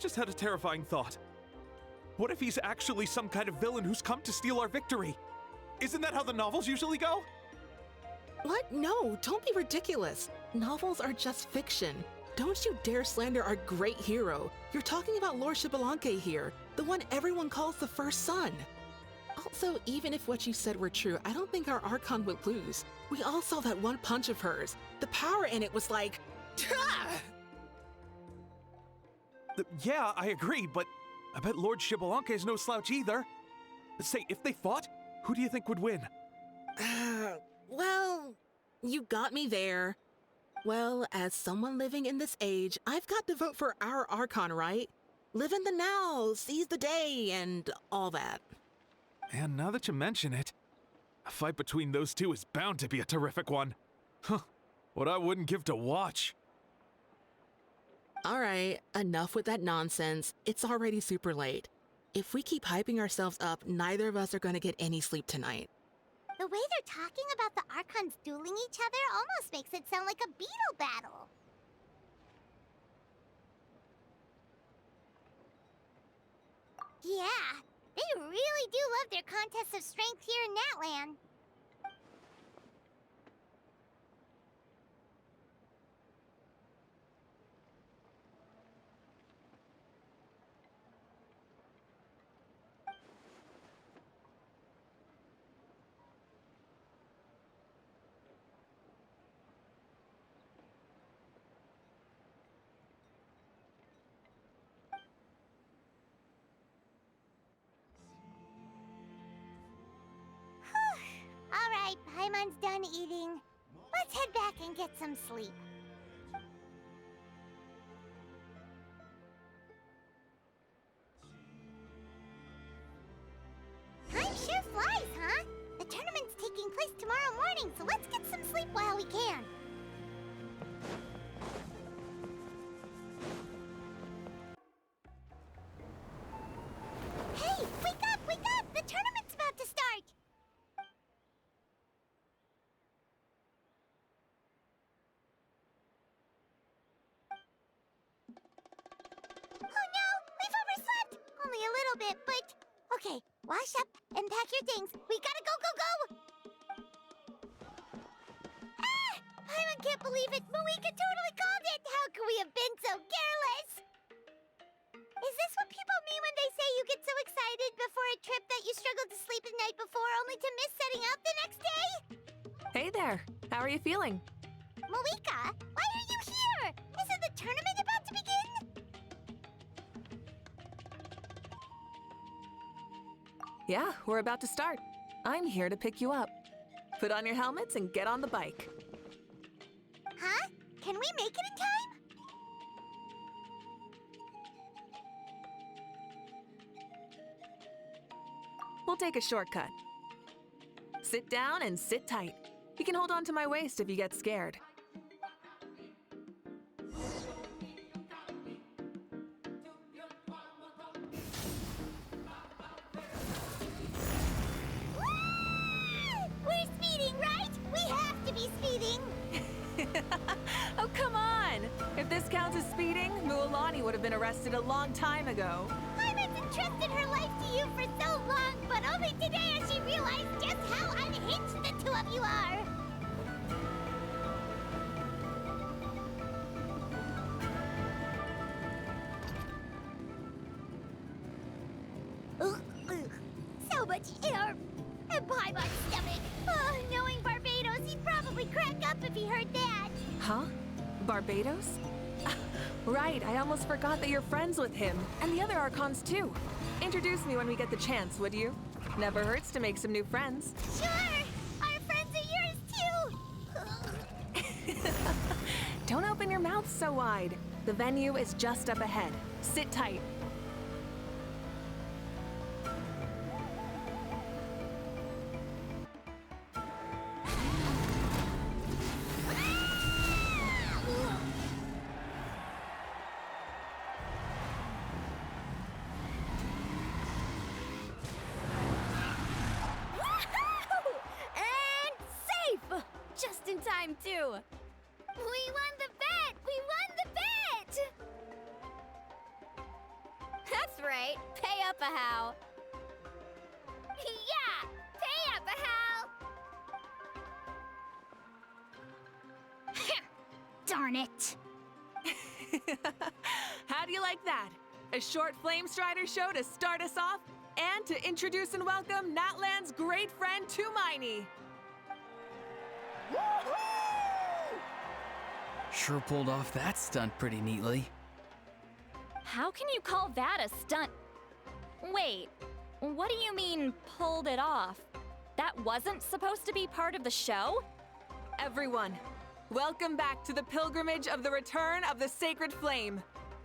just had a terrifying thought. What if he's actually some kind of villain who's come to steal our victory? Isn't that how the novels usually go? What? No, don't be ridiculous. Novels are just fiction. Don't you dare slander our great hero. You're talking about Lord Xbalanque here, the one everyone calls the First Son. Also, even if what you said were true, I don't think our Archon would lose. We all saw that one punch of hers. The power in it was like, "Tah!" Yeah, I agree, but I bet Lord Xbalanque is no slouch either. Say, if they fought, who do you think would win? Well, you got me there. Well, as someone living in this age, I've got to vote for our Archon, right? Live in the now, seize the day, and all that. And now that you mention it, a fight between those two is bound to be a terrific one. Huh, what I wouldn't give to watch. All right, enough with that nonsense. It's already super late. If we keep hyping ourselves up, neither of us are going to get any sleep tonight. The way they're talking about the Archons dueling each other almost makes it sound like a beetle battle. Yeah, they really do love their contests of strength here in Natlan. right, Paimon's done eating. Let's head back and get some sleep. Time sure flies, huh? The tournament's taking place tomorrow morning, so let's get some sleep while we can. Hey, wake up, wake up! The tournament's about to start! Oh no, we've overslept! Only a little bit, but... Okay, wash up and pack your things. We gotta go, go, go! Ah! I can't believe it! Mavuika totally called it! How could we have been so careless? Is this what people mean when they say you get so excited before a trip that you struggled to sleep the night before only to miss setting out the next day? Hey there. How are you feeling? Mavuika, why are you here? Isn't the tournament about to begin? Yeah, we're about to start. I'm here to pick you up. Put on your helmets and get on the bike. Huh? Can we make it in time? We'll take a shortcut. Sit down and sit tight. You can hold on to my waist if you get scared. We're speeding, right? We have to be speeding. Oh, come on! If this counts as speeding, Mualani would have been arrested a long time ago. Paimon's entrusted her life to you for so long, but only today has she realized just how unhinged the two of you are. Ugh, ugh. So much air. And Paimon's stomach. Oh, knowing Barbados, he'd probably crack up if he heard that. Huh? Barbados? Right, I almost forgot that you're friends with him, and the other Archons too. Introduce me when we get the chance, would you? Never hurts to make some new friends. Sure! Our friends are yours too! Don't open your mouth so wide. The venue is just up ahead. Sit tight. Just in time, too. We won the bet! We won the bet! That's right. Pay up a how. Yeah! Pay up a how! Darn it! How do you like that? A short Flame Strider show to start us off, and to introduce and welcome Natlan's great friend, Tumaini. Sure pulled off that stunt pretty neatly. How can you call that a stunt? Wait, what do you mean, pulled it off? That wasn't supposed to be part of the show? Everyone, welcome back to the pilgrimage of the return of the sacred flame.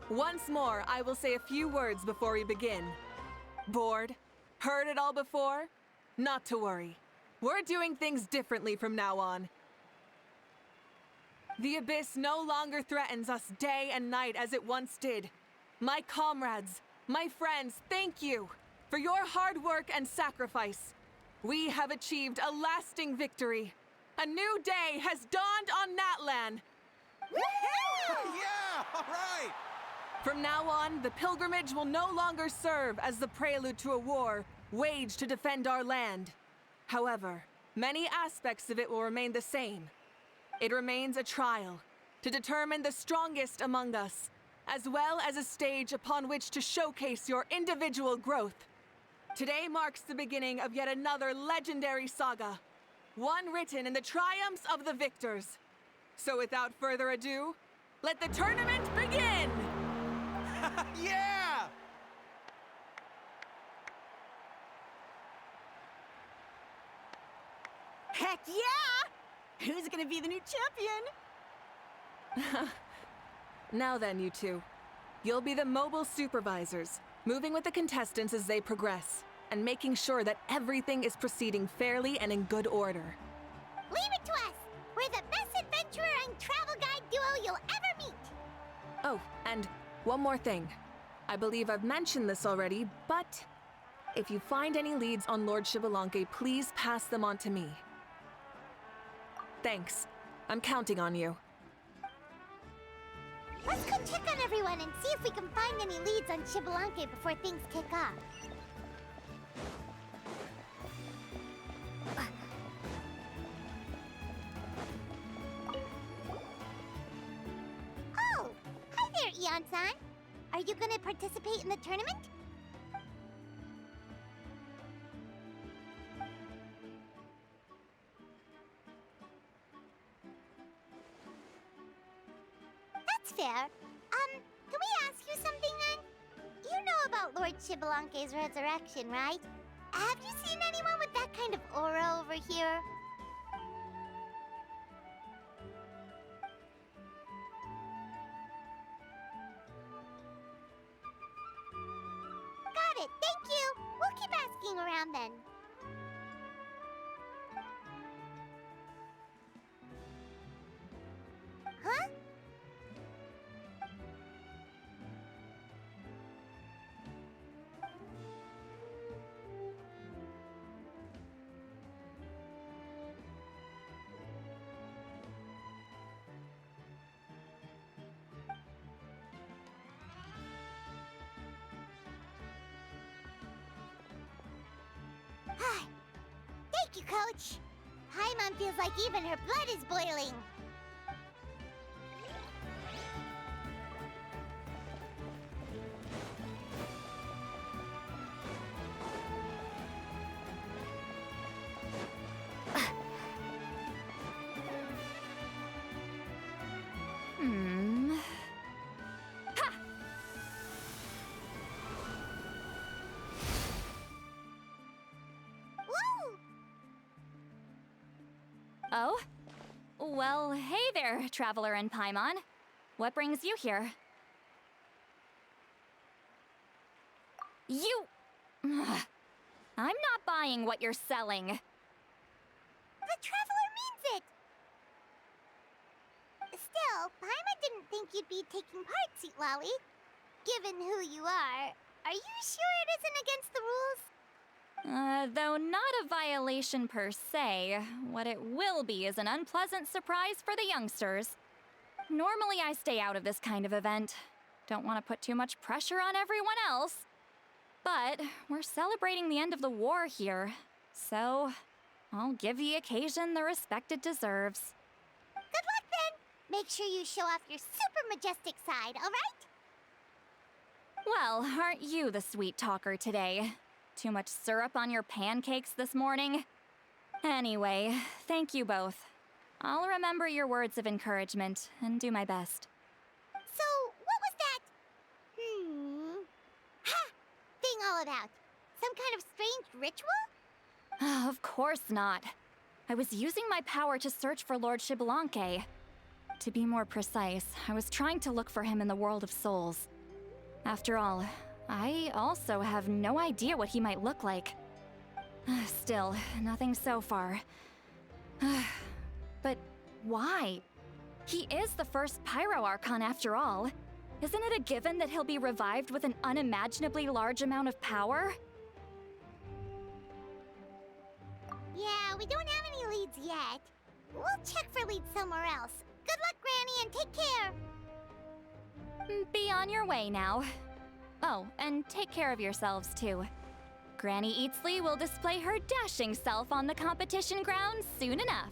Once more, I will say a few words before we begin. Bored? Heard it all before? Not to worry. We're doing things differently from now on. The abyss no longer threatens us day and night as it once did. My comrades, my friends, thank you for your hard work and sacrifice. We have achieved a lasting victory. A new day has dawned on Natlan. Yeah, all right! From now on, the pilgrimage will no longer serve as the prelude to a war waged to defend our land. However, many aspects of it will remain the same. It remains a trial to determine the strongest among us, as well as a stage upon which to showcase your individual growth. Today marks the beginning of yet another legendary saga, one written in the triumphs of the victors. So without further ado, let the tournament begin! Yeah! Hey! Heck yeah! Who's gonna be the new champion? Now then, you two. You'll be the mobile supervisors, moving with the contestants as they progress, and making sure that everything is proceeding fairly and in good order. Leave it to us! We're the best adventurer and travel guide duo you'll ever meet! Oh, and one more thing. I believe I've mentioned this already, but if you find any leads on Lord Xbalanque, please pass them on to me. Thanks. I'm counting on you. Let's go check on everyone and see if we can find any leads on Xbalanque before things kick off. Oh! Hi there, Eon-san! Are you gonna participate in the tournament? That's fair. Can we ask you something then? You know about Lord Xbalanque's resurrection, right? Have you seen anyone with that kind of aura over here? Got it, thank you! We'll keep asking around then. Huh? Thank you, Coach. Paimon feels like even her blood is boiling. Woo! Oh? Well, hey there, Traveler and Paimon. What brings you here? You... Ugh. I'm not buying what you're selling. The Traveler means it! Still, Paimon didn't think you'd be taking part, Sweet Lolly. Given who you are you sure it isn't against the rules? Though not a violation per se, what it will be is an unpleasant surprise for the youngsters. Normally I stay out of this kind of event. Don't want to put too much pressure on everyone else. But we're celebrating the end of the war here, so I'll give the occasion the respect it deserves. Good luck then! Make sure you show off your super majestic side, alright? Well, aren't you the sweet talker today? Too much syrup on your pancakes this morning? Anyway, thank you both. I'll remember your words of encouragement and do my best. So, what was that? Ha! Thing all about? Some kind of strange ritual? Of course not. I was using my power to search for Lord Xbalanque. To be more precise, I was trying to look for him in the world of souls. After all, I also have no idea what he might look like. Still, nothing so far. But why? He is the first Pyro Archon after all. Isn't it a given that he'll be revived with an unimaginably large amount of power? Yeah, we don't have any leads yet. We'll check for leads somewhere else. Good luck, Granny, and take care! Be on your way now. Oh, and take care of yourselves too. Granny Eatsley will display her dashing self on the competition grounds soon enough.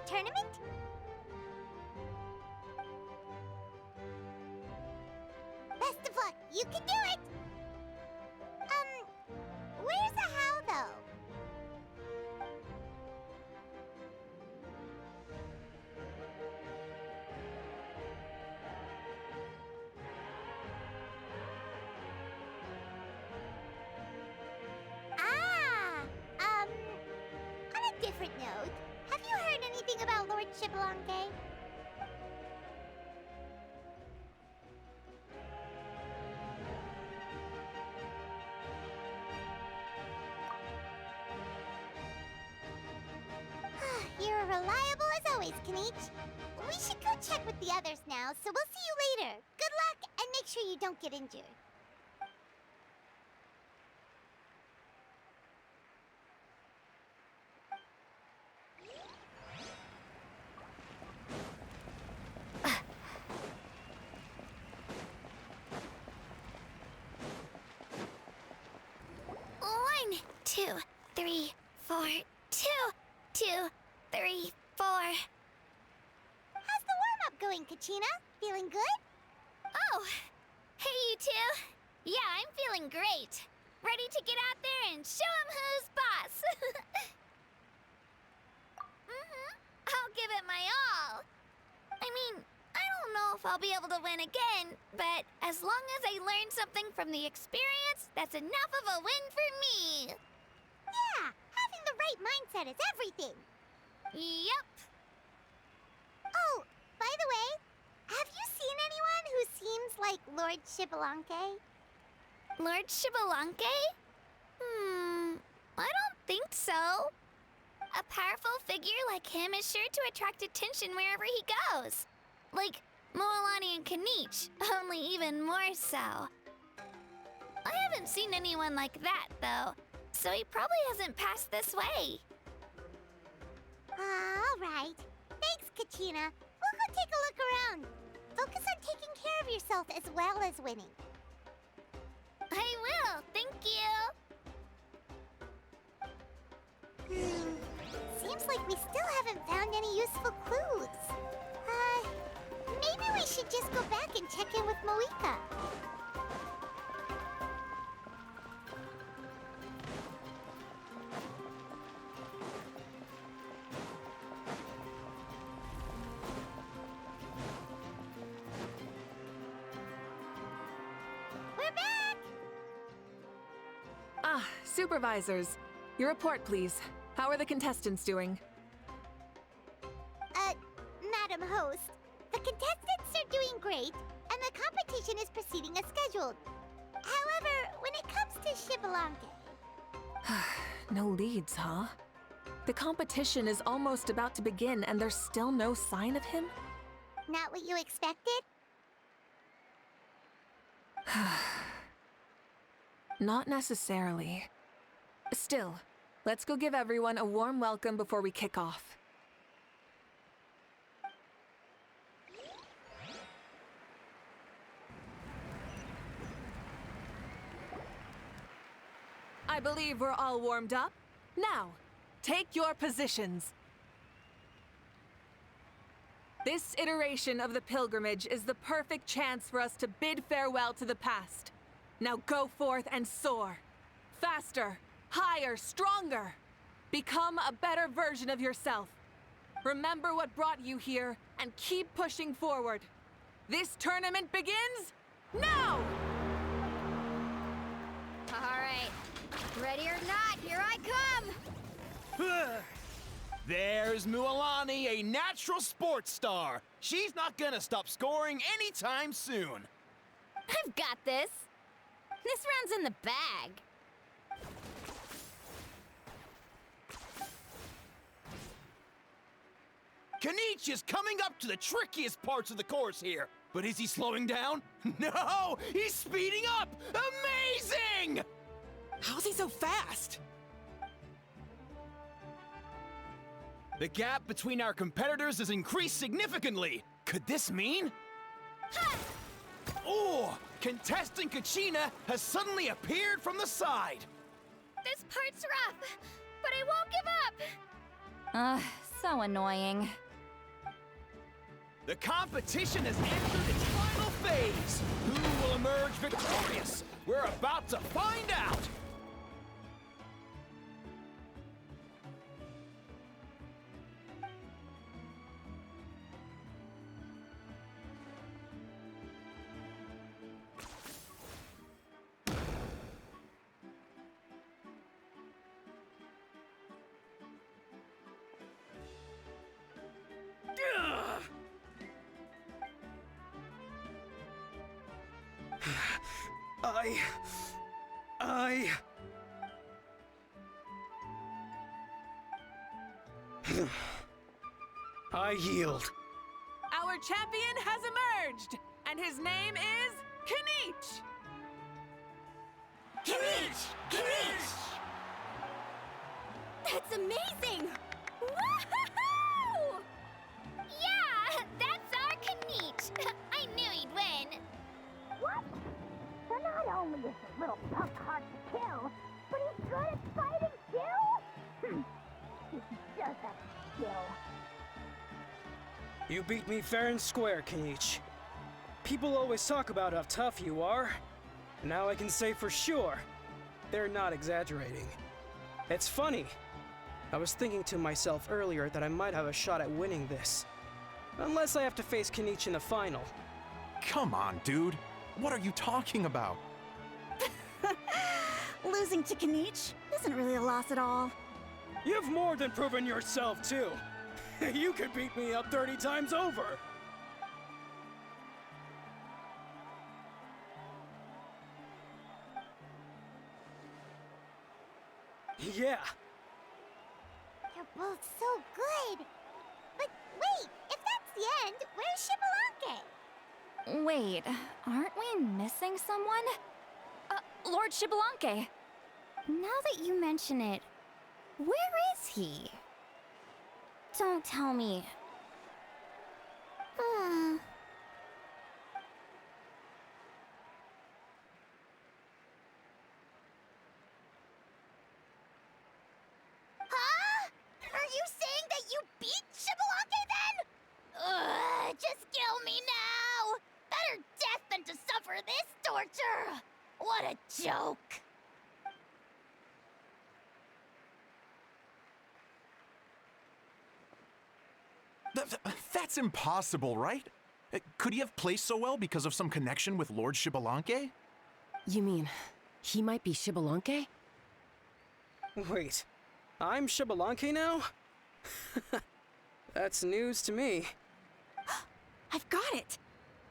the tournament? Best of luck. You can do it! Where's the how, though? On a different note, have you heard anything about Lord Shibalonke? You're reliable as always, Kanich. We should go check with the others now, so we'll see you later. Good luck, and make sure you don't get injured. One, two, three, four. 2, 2, 3, 4. How's the warm-up going, Kachina? Feeling good? Oh, hey you two. Yeah, I'm feeling great. Ready to get out there and show 'em who's boss. I'll give it my all. I mean, I don't know if I'll be able to win again, but as long as I learn something from the experience, that's enough of a win for me. Yeah, having the right mindset is everything. Yep. Oh, by the way, have you seen anyone who seems like Lord Shibalonke? Lord Shibalonke? I don't think so. A powerful figure like him is sure to attract attention wherever he goes. Like Moalani and Kanich, only even more so. I haven't seen anyone like that, though, so he probably hasn't passed this way. All right. Thanks, Kachina. We'll go take a look around. Focus on taking care of yourself as well as winning. I will, thank you. Seems like we still haven't found any useful clues. Maybe we should just go back and check in with Mavuika. We're back! Ah, supervisors. Your report, please. How are the contestants doing? Madam Host, the contestants are doing great, and the competition is proceeding as scheduled. However, when it comes to Shibalonke... No leads, huh? The competition is almost about to begin, and there's still no sign of him? Not what you expected? Not necessarily. Still, let's go give everyone a warm welcome before we kick off. I believe we're all warmed up. Now, take your positions. This iteration of the pilgrimage is the perfect chance for us to bid farewell to the past. Now go forth and soar. Faster, higher, stronger. Become a better version of yourself. Remember what brought you here and keep pushing forward. This tournament begins now! All right. Ready or not, here I come! There's Mualani, a natural sports star. She's not gonna stop scoring anytime soon. I've got this. This round's in the bag. Kanich is coming up to the trickiest parts of the course here. But is he slowing down? No! He's speeding up! Amazing! How's he so fast? The gap between our competitors has increased significantly. Could this mean? Oh! Contestant Kachina has suddenly appeared from the side. This part's rough, but I won't give up. So annoying. The competition has entered its final phase. Who will emerge victorious? We're about to find out. I yield. Our champion has emerged, and his name is Kinich! Kinich! Kinich! That's amazing! Woohoo! Yeah, that's our Kinich! I knew he'd win. What? So not only is the little punk hard to kill, but he's good at fighting too? He does have skill. You beat me fair and square, Kinich. People always talk about how tough you are. Now I can say for sure, they're not exaggerating. It's funny. I was thinking to myself earlier that I might have a shot at winning this. Unless I have to face Kinich in the final. Come on, dude. What are you talking about? Losing to Kinich isn't really a loss at all. You've more than proven yourself, too. You could beat me up 30 times over. Yeah. You're both so good. But wait, if that's the end, where's Shibalanke? Wait, aren't we missing someone? Lord Shibalanke. Now that you mention it, where is he? Don't tell me. Huh? Are you saying that you beat Shibalanke then? Just kill me now! Better death than to suffer this torture! What a joke! That's impossible, right? Could he have placed so well because of some connection with Lord Shibalanke? You mean, he might be Shibalanke? Wait, I'm Shibalanke now? That's news to me. I've got it!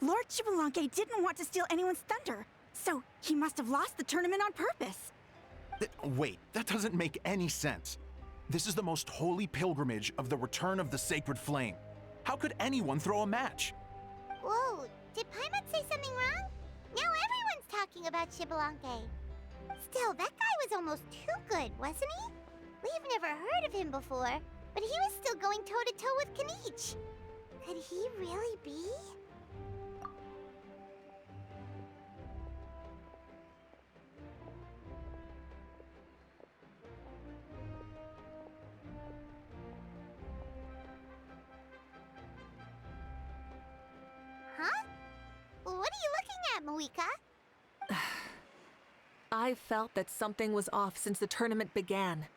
Lord Shibalanke didn't want to steal anyone's thunder, so he must have lost the tournament on purpose. Wait, that doesn't make any sense. This is the most holy pilgrimage of the return of the sacred flame. How could anyone throw a match? Whoa, did Paimon say something wrong? Now everyone's talking about Shibalanke. Still, that guy was almost too good, wasn't he? We've never heard of him before, but he was still going toe-to-toe with Kinich. Could he really be? Huh? What are you looking at, Mavuika? I felt that something was off since the tournament began.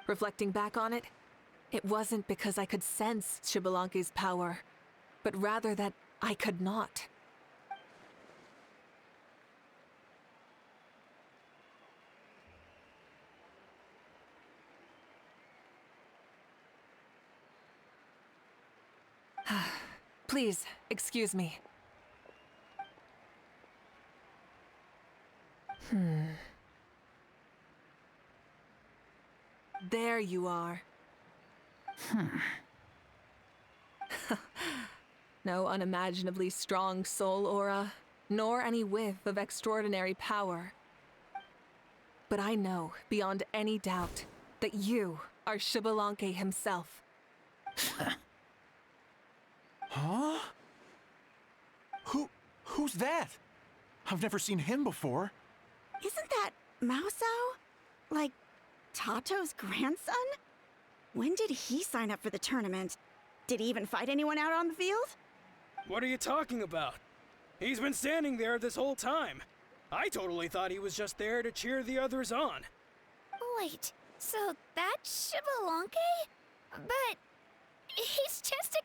Reflecting back on it, it wasn't because I could sense Shibalanke's power, but rather that I could not. Please, excuse me. There you are. No unimaginably strong soul aura, nor any whiff of extraordinary power. But I know, beyond any doubt, that you are Shibalanke himself. Huh? Who's that? I've never seen him before. Isn't that Mausao? Like, Tato's grandson? When did he sign up for the tournament? Did he even fight anyone out on the field? What are you talking about? He's been standing there this whole time. I totally thought he was just there to cheer the others on. Wait, so that's Shibalonke? But he's just a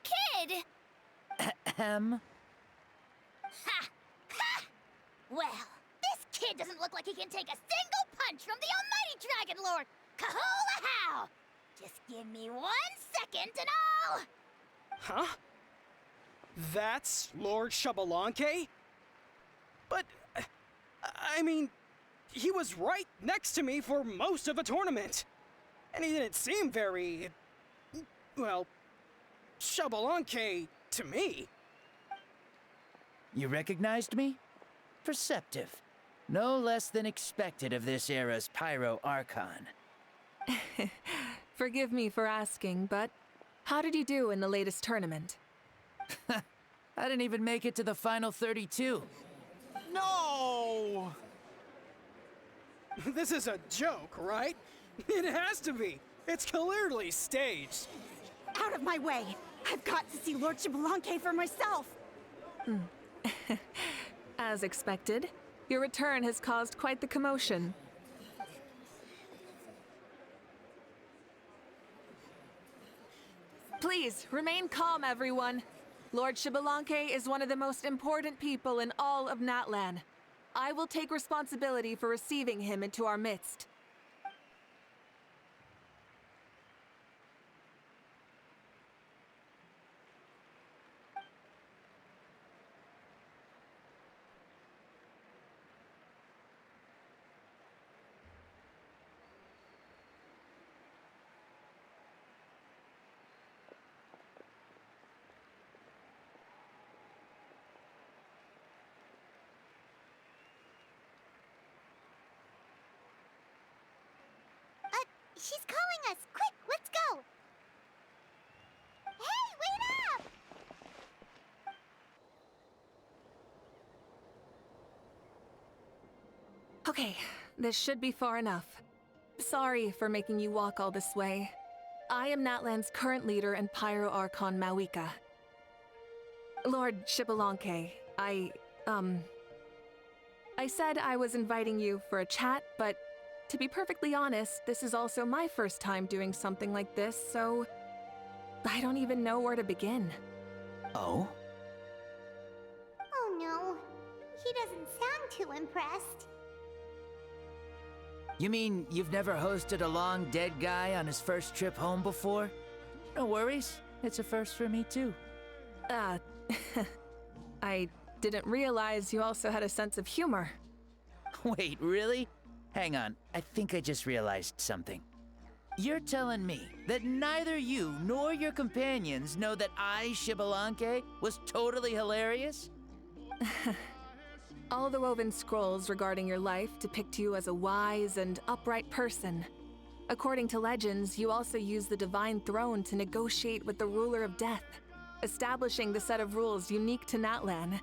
kid. Ahem. Ha! Ha! Well, this kid doesn't look like he can take a single punch from the almighty Dragon Lord! Kahula how! Just give me 1 second and I'll... Huh? That's Lord Shibalonke? But, I mean, he was right next to me for most of the tournament. And he didn't seem very, well, Shibalonke to me. You recognized me? Perceptive. No less than expected of this era's Pyro Archon. Forgive me for asking, but how did you do in the latest tournament? I didn't even make it to the final 32. No! This is a joke, right? It has to be. It's clearly staged. Out of my way! I've got to see Lord Shibalonke for myself! As expected, your return has caused quite the commotion. Please, remain calm, everyone. Lord Shibalonke is one of the most important people in all of Natlan. I will take responsibility for receiving him into our midst. She's calling us! Quick, let's go! Hey, wait up! Okay, this should be far enough. Sorry for making you walk all this way. I am Natlan's current leader and Pyro Archon Mavuika. Lord Shibalonke, I said I was inviting you for a chat, but to be perfectly honest, this is also my first time doing something like this, so I don't even know where to begin. Oh? Oh no, he doesn't sound too impressed. You mean you've never hosted a long dead guy on his first trip home before? No worries, it's a first for me too. I didn't realize you also had a sense of humor. Wait, really? Hang on, I think I just realized something. You're telling me that neither you nor your companions know that I, Shibalonke, was totally hilarious? All the woven scrolls regarding your life depict you as a wise and upright person. According to legends, you also use the Divine Throne to negotiate with the Ruler of Death, establishing the set of rules unique to Natlan.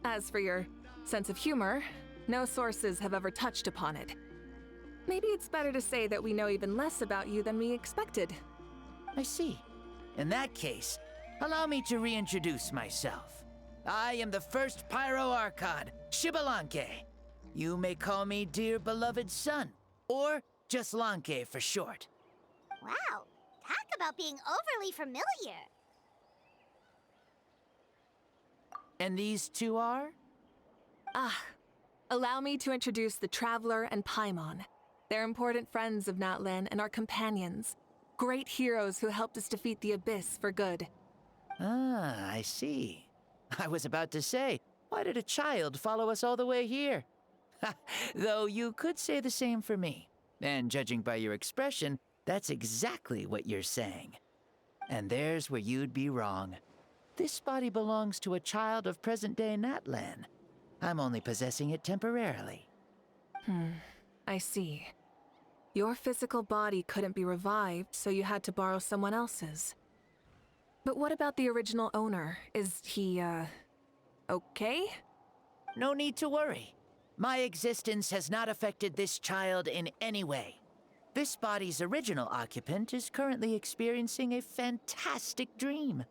As for your sense of humor, no sources have ever touched upon it. Maybe it's better to say that we know even less about you than we expected. I see. In that case, allow me to reintroduce myself. I am the first Pyro Archon, Shibalonke. You may call me dear beloved son, or just Lanke for short. Wow, talk about being overly familiar. And these two are? Allow me to introduce the Traveler and Paimon. They're important friends of Natlan and our companions. Great heroes who helped us defeat the Abyss for good. Ah, I see. I was about to say, why did a child follow us all the way here? Though you could say the same for me. And judging by your expression, that's exactly what you're saying. And there's where you'd be wrong. This body belongs to a child of present-day Natlan. I'm only possessing it temporarily. I see. Your physical body couldn't be revived, so you had to borrow someone else's. But what about the original owner? Is he, okay? No need to worry. My existence has not affected this child in any way. This body's original occupant is currently experiencing a fantastic dream.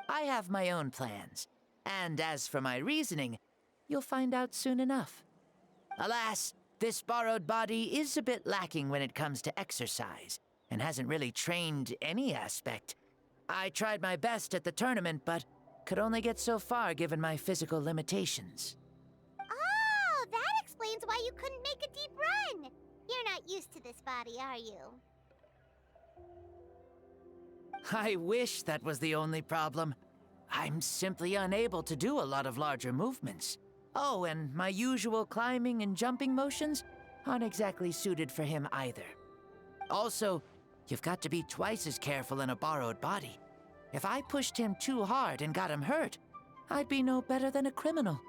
I have my own plans, and as for my reasoning, you'll find out soon enough. Alas, this borrowed body is a bit lacking when it comes to exercise, and hasn't really trained any aspect. I tried my best at the tournament, but could only get so far given my physical limitations. Oh, that explains why you couldn't make a deep run. You're not used to this body, are you? I wish that was the only problem. I'm simply unable to do a lot of larger movements. Oh, and my usual climbing and jumping motions aren't exactly suited for him either. Also, you've got to be twice as careful in a borrowed body. If I pushed him too hard and got him hurt, I'd be no better than a criminal.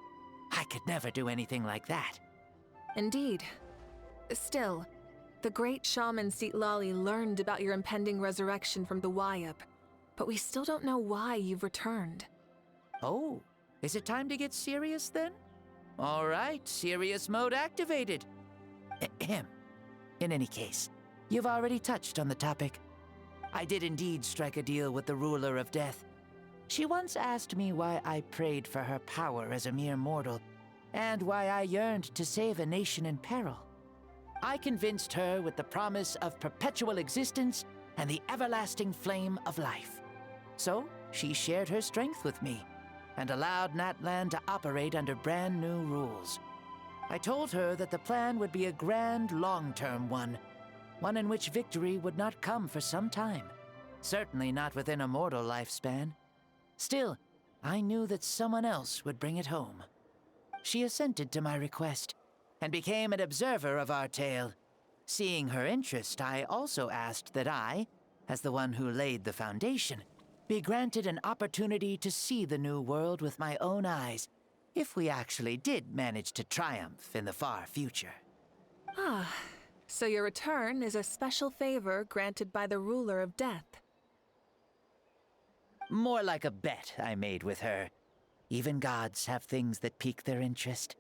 I could never do anything like that. Indeed. Still, the great shaman Seatlali learned about your impending resurrection from the Wayup, but we still don't know why you've returned. Oh, is it time to get serious then? All right, serious mode activated. Ahem. In any case, you've already touched on the topic. I did indeed strike a deal with the ruler of death. She once asked me why I prayed for her power as a mere mortal, and why I yearned to save a nation in peril. I convinced her with the promise of perpetual existence and the everlasting flame of life. So, she shared her strength with me, and allowed Natlan to operate under brand new rules. I told her that the plan would be a grand, long-term one in which victory would not come for some time. Certainly not within a mortal lifespan. Still, I knew that someone else would bring it home. She assented to my request, and became an observer of our tale. Seeing her interest, I also asked that I, as the one who laid the foundation, be granted an opportunity to see the new world with my own eyes, if we actually did manage to triumph in the far future. Ah, so your return is a special favor granted by the ruler of death. More like a bet I made with her. Even gods have things that pique their interest.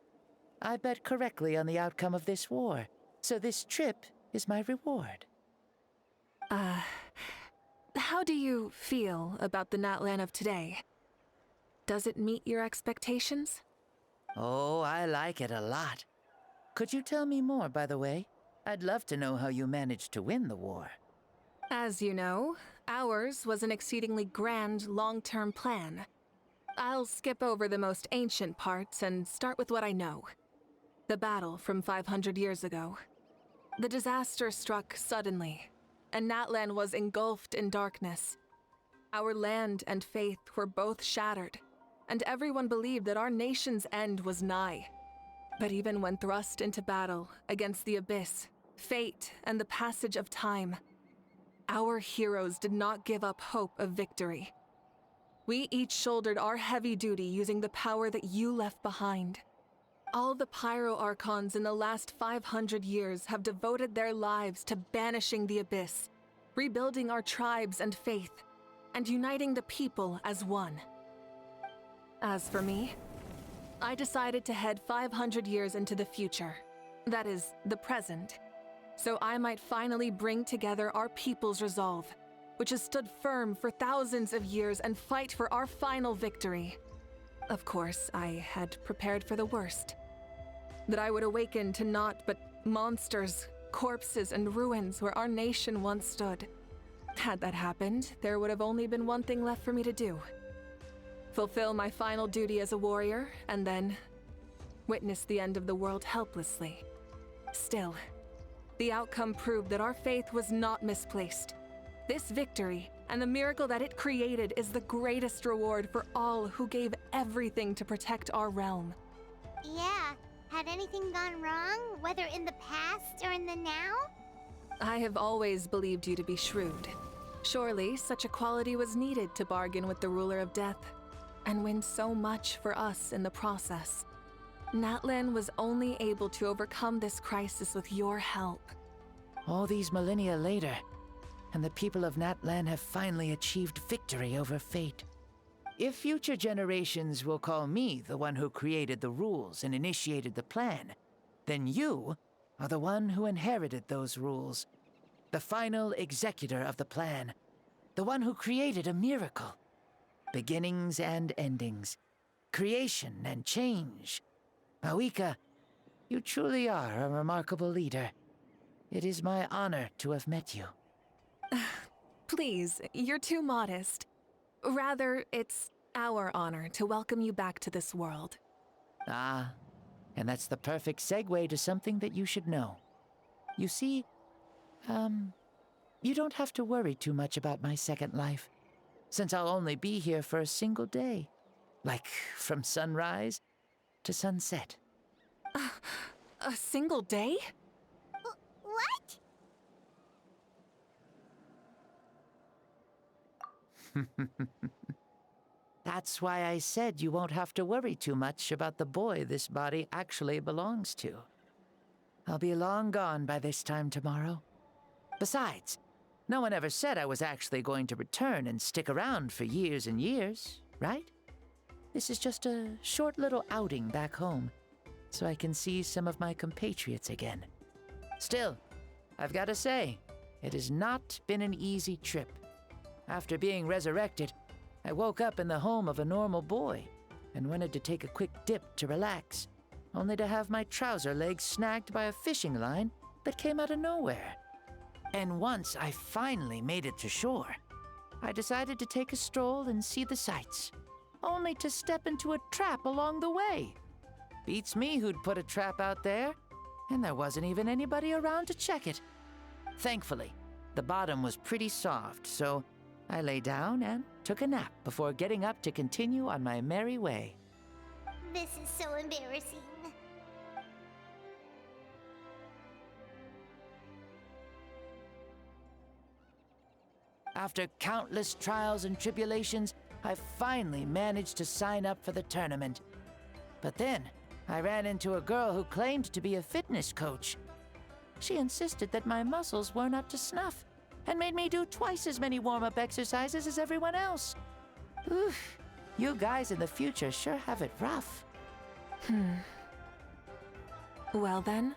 I bet correctly on the outcome of this war, so this trip is my reward. How do you feel about the Natlan of today? Does it meet your expectations? Oh, I like it a lot. Could you tell me more, by the way? I'd love to know how you managed to win the war. As you know, ours was an exceedingly grand, long-term plan. I'll skip over the most ancient parts and start with what I know. The battle from 500 years ago. The disaster struck suddenly, and Natlan was engulfed in darkness. Our land and faith were both shattered, and everyone believed that our nation's end was nigh. But even when thrust into battle against the abyss, fate, and the passage of time, our heroes did not give up hope of victory. We each shouldered our heavy duty using the power that you left behind. All the Pyro Archons in the last 500 years have devoted their lives to banishing the abyss, rebuilding our tribes and faith, and uniting the people as one. As for me, I decided to head 500 years into the future, that is, the present, so I might finally bring together our people's resolve, which has stood firm for thousands of years, and fight for our final victory. Of course, I had prepared for the worst. That I would awaken to naught but monsters, corpses, and ruins where our nation once stood. Had that happened, there would have only been one thing left for me to do. Fulfill my final duty as a warrior, and then witness the end of the world helplessly. Still, the outcome proved that our faith was not misplaced. This victory, and the miracle that it created, is the greatest reward for all who gave everything to protect our realm. Yeah, had anything gone wrong, whether in the past or in the now? I have always believed you to be shrewd. Surely, such a quality was needed to bargain with the ruler of death, and win so much for us in the process. Natlan was only able to overcome this crisis with your help. All these millennia later, and the people of Natlan have finally achieved victory over fate. If future generations will call me the one who created the rules and initiated the plan, then you are the one who inherited those rules. the final executor of the plan, the one who created a miracle. Beginnings and endings, creation and change. Mavuika, you truly are a remarkable leader. It is my honor to have met you. Please, you're too modest. Rather, it's our honor to welcome you back to this world. Ah, and that's the perfect segue to something that you should know. You see, you don't have to worry too much about my second life, since I'll only be here for a single day. Like, from sunrise to sunset. A single day? What? That's why I said you won't have to worry too much about the boy this body actually belongs to. I'll be long gone by this time tomorrow. Besides, no one ever said I was actually going to return and stick around for years and years, right? This is just a short little outing back home, so I can see some of my compatriots again. Still, I've got to say, it has not been an easy trip. After being resurrected, I woke up in the home of a normal boy and wanted to take a quick dip to relax, only to have my trouser legs snagged by a fishing line that came out of nowhere. And once I finally made it to shore, I decided to take a stroll and see the sights, only to step into a trap along the way. Beats me who'd put a trap out there, and there wasn't even anybody around to check it. Thankfully, the bottom was pretty soft, so I lay down and took a nap before getting up to continue on my merry way. This is so embarrassing. After countless trials and tribulations, I finally managed to sign up for the tournament. But then, I ran into a girl who claimed to be a fitness coach. She insisted that my muscles weren't up to snuff, and made me do twice as many warm-up exercises as everyone else. Oof, you guys in the future sure have it rough. Well then,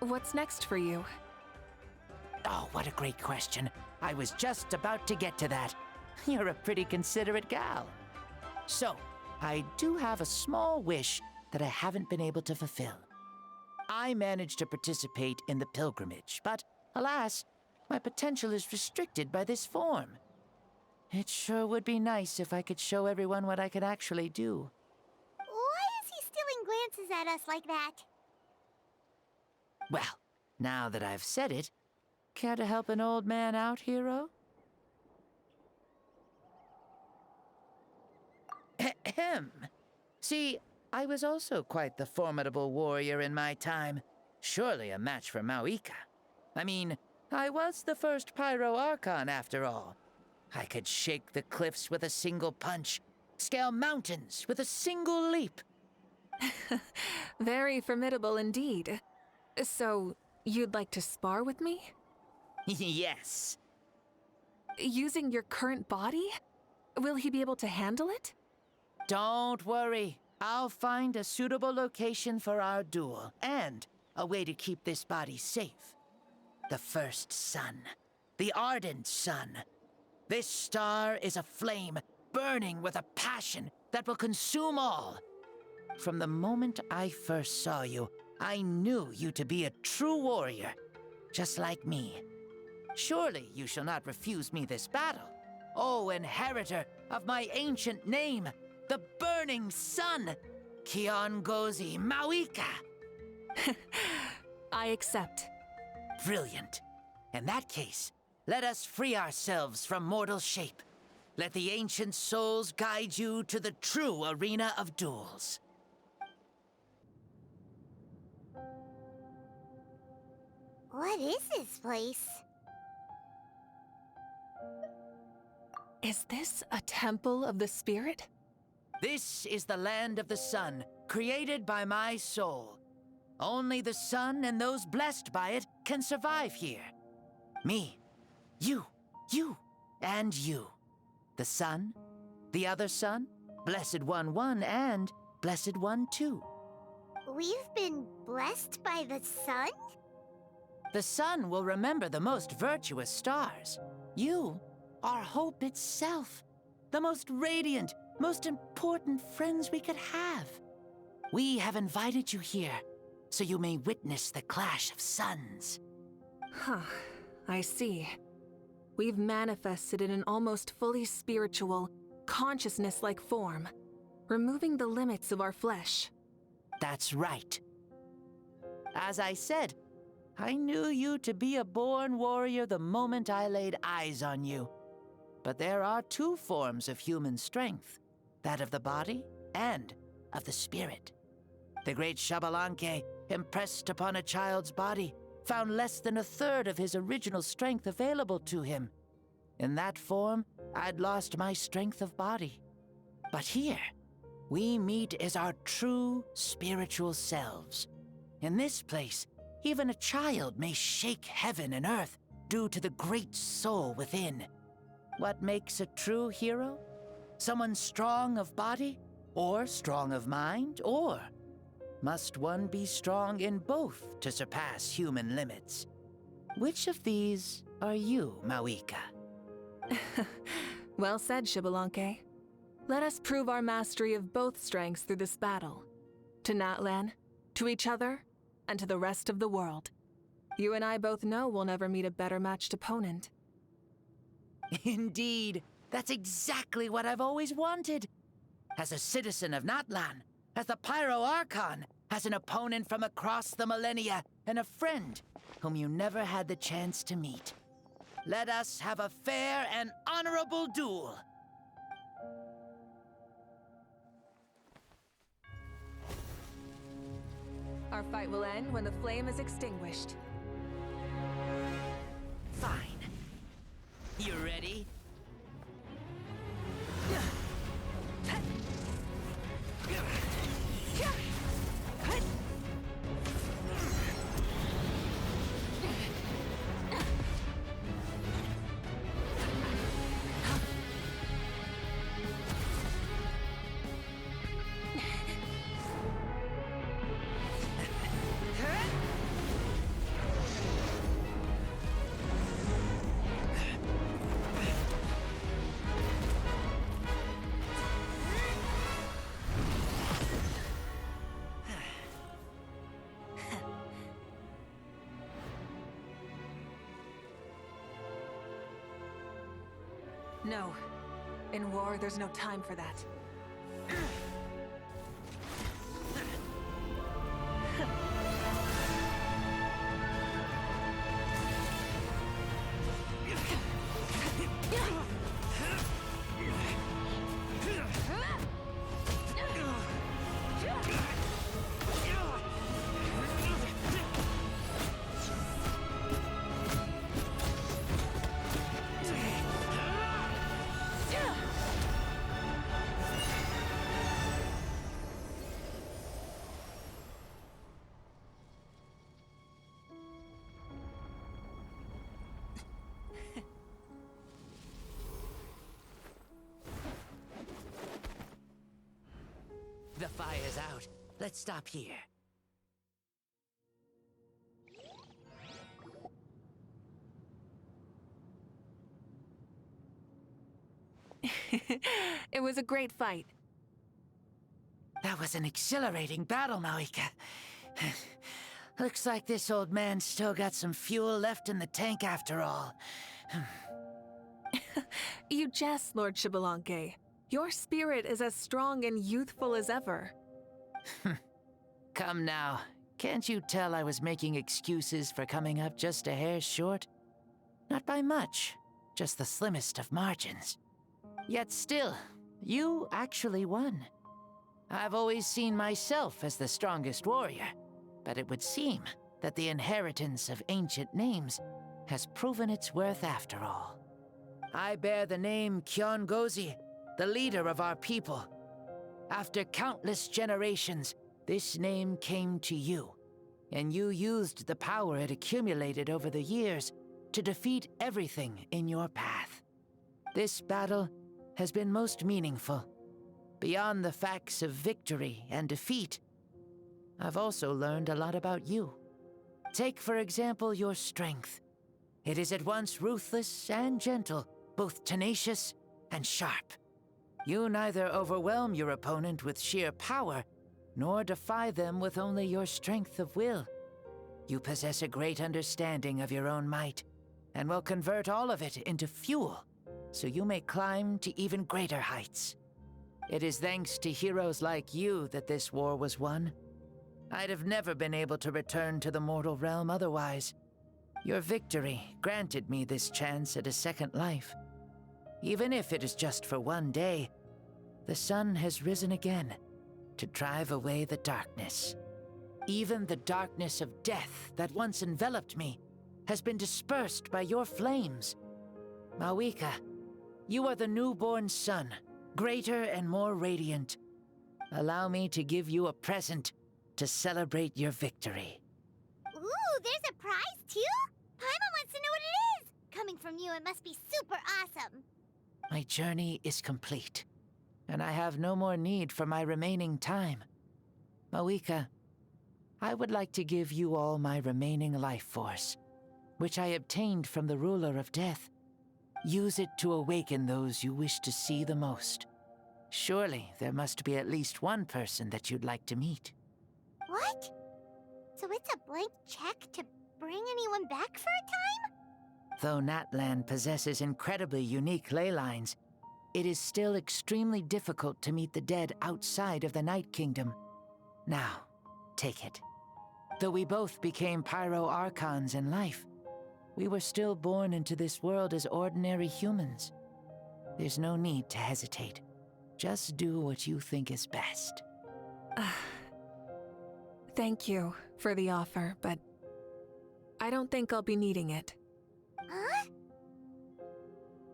what's next for you? Oh, what a great question. I was just about to get to that. You're a pretty considerate gal. So, I do have a small wish that I haven't been able to fulfill. I managed to participate in the pilgrimage, but alas, my potential is restricted by this form. It sure would be nice if I could show everyone what I can actually do. Why is he stealing glances at us like that? Well, now that I've said it, care to help an old man out, hero? Ahem. See, I was also quite the formidable warrior in my time. Surely a match for Mavuika. I mean, I was the first Pyro Archon after all. I could shake the cliffs with a single punch, scale mountains with a single leap. Very formidable indeed. So, you'd like to spar with me? Yes. Using your current body? Will he be able to handle it? Don't worry. I'll find a suitable location for our duel, and a way to keep this body safe. The first sun. The ardent sun. This star is a flame, burning with a passion that will consume all. From the moment I first saw you, I knew you to be a true warrior, just like me. Surely you shall not refuse me this battle, O inheritor of my ancient name, the Burning Sun, Kiongozi Mavuika. I accept. Brilliant. In that case, let us free ourselves from mortal shape. Let the ancient souls guide you to the true arena of duels. What is this place? Is this a temple of the spirit? This is the land of the sun, created by my soul. Only the sun and those blessed by it can survive here. Me, you, and you. The sun, the other sun, Blessed One 1, and Blessed One 2. We've been blessed by the sun? The sun will remember the most virtuous stars. You are hope itself. The most radiant, most important friends we could have. We have invited you here, so you may witness the clash of suns. Huh, I see. We've manifested in an almost fully spiritual, consciousness-like form, removing the limits of our flesh. That's right. As I said, I knew you to be a born warrior the moment I laid eyes on you. But there are two forms of human strength, that of the body and of the spirit. The great Xbalanque, impressed upon a child's body, found less than a third of his original strength available to him. In that form, I'd lost my strength of body. But here, we meet as our true spiritual selves. In this place, even a child may shake heaven and earth due to the great soul within. What makes a true hero? Someone strong of body, or strong of mind, or must one be strong in both to surpass human limits? Which of these are you, Mavuika? Well said, Xbalanque. Let us prove our mastery of both strengths through this battle. To Natlan, to each other, and to the rest of the world. You and I both know we'll never meet a better matched opponent. Indeed, that's exactly what I've always wanted. As a citizen of Natlan, as the Pyro Archon, as an opponent from across the millennia, and a friend whom you never had the chance to meet. Let us have a fair and honorable duel. Our fight will end when the flame is extinguished. Fine. You ready? No. In war, there's no time for that. The fire's out. Let's stop here. It was a great fight. That was an exhilarating battle, Mavuika. Looks like this old man's still got some fuel left in the tank after all. You jest, Lord Xbalanque. Your spirit is as strong and youthful as ever. Come now. Can't you tell I was making excuses for coming up just a hair short? Not by much, just the slimmest of margins. Yet still, you actually won. I've always seen myself as the strongest warrior, but it would seem that the inheritance of ancient names has proven its worth after all. I bear the name Kiongozi, the leader of our people. After countless generations, this name came to you, and you used the power it accumulated over the years to defeat everything in your path. This battle has been most meaningful. Beyond the facts of victory and defeat, I've also learned a lot about you. Take, for example, your strength. It is at once ruthless and gentle, both tenacious and sharp. You neither overwhelm your opponent with sheer power, nor defy them with only your strength of will. You possess a great understanding of your own might, and will convert all of it into fuel, so you may climb to even greater heights. It is thanks to heroes like you that this war was won. I'd have never been able to return to the mortal realm otherwise. Your victory granted me this chance at a second life. Even if it is just for one day, the sun has risen again to drive away the darkness. Even the darkness of death that once enveloped me has been dispersed by your flames. Mavuika, you are the newborn sun, greater and more radiant. Allow me to give you a present to celebrate your victory. Ooh, there's a prize too? Paimon wants to know what it is! Coming from you, it must be super awesome. My journey is complete, and I have no more need for my remaining time. Mavuika, I would like to give you all my remaining life force, which I obtained from the ruler of death. Use it to awaken those you wish to see the most. Surely there must be at least one person that you'd like to meet. What? So it's a blank check to bring anyone back for a time? Though Natlan possesses incredibly unique ley lines, it is still extremely difficult to meet the dead outside of the Night Kingdom. Now, take it. Though we both became Pyro Archons in life, we were still born into this world as ordinary humans. There's no need to hesitate. Just do what you think is best. Thank you for the offer, but I don't think I'll be needing it. Huh?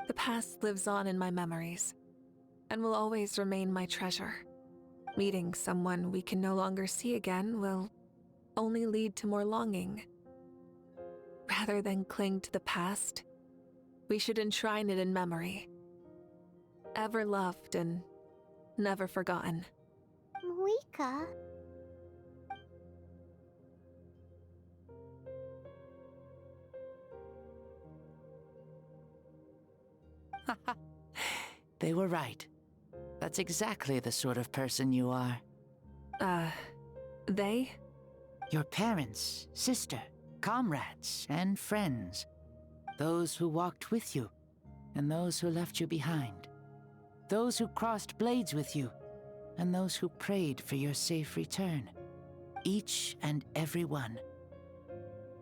The past lives on in my memories, and will always remain my treasure. Meeting someone we can no longer see again will only lead to more longing. Rather than cling to the past, we should enshrine it in memory. Ever loved and never forgotten. Mavuika? They were right. That's exactly the sort of person you are. They? Your parents, sister, comrades, and friends. Those who walked with you, and those who left you behind. Those who crossed blades with you, and those who prayed for your safe return. Each and every one.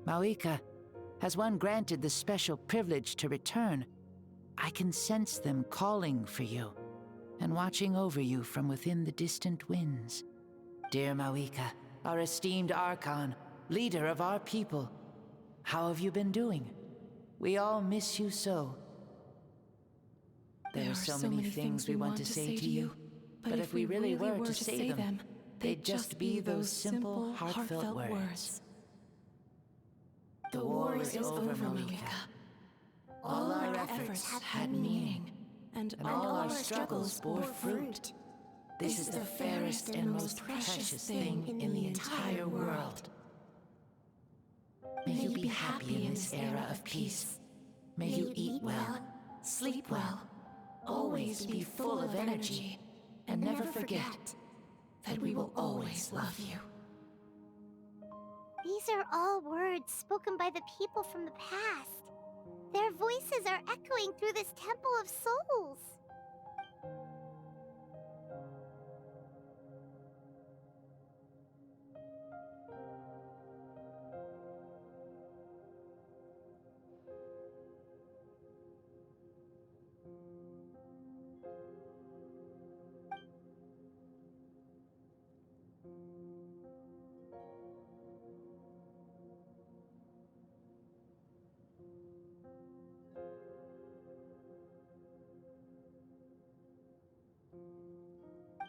Mavuika, has one granted the special privilege to return, I can sense them calling for you, and watching over you from within the distant winds. Dear Mavuika, our esteemed Archon, leader of our people, how have you been doing? We all miss you so. There are so many things we want to say to you, but if we really were to say them, they'd just be those simple, heartfelt words. The war is over, Mavuika. All our efforts had meaning, and all our struggles bore fruit. This is the fairest and most precious thing in the entire world. May you be happy in this era of peace. May you eat well, sleep well, always be full of energy, and never forget that we will always love you. These are all words spoken by the people from the past. Their voices are echoing through this Temple of Souls.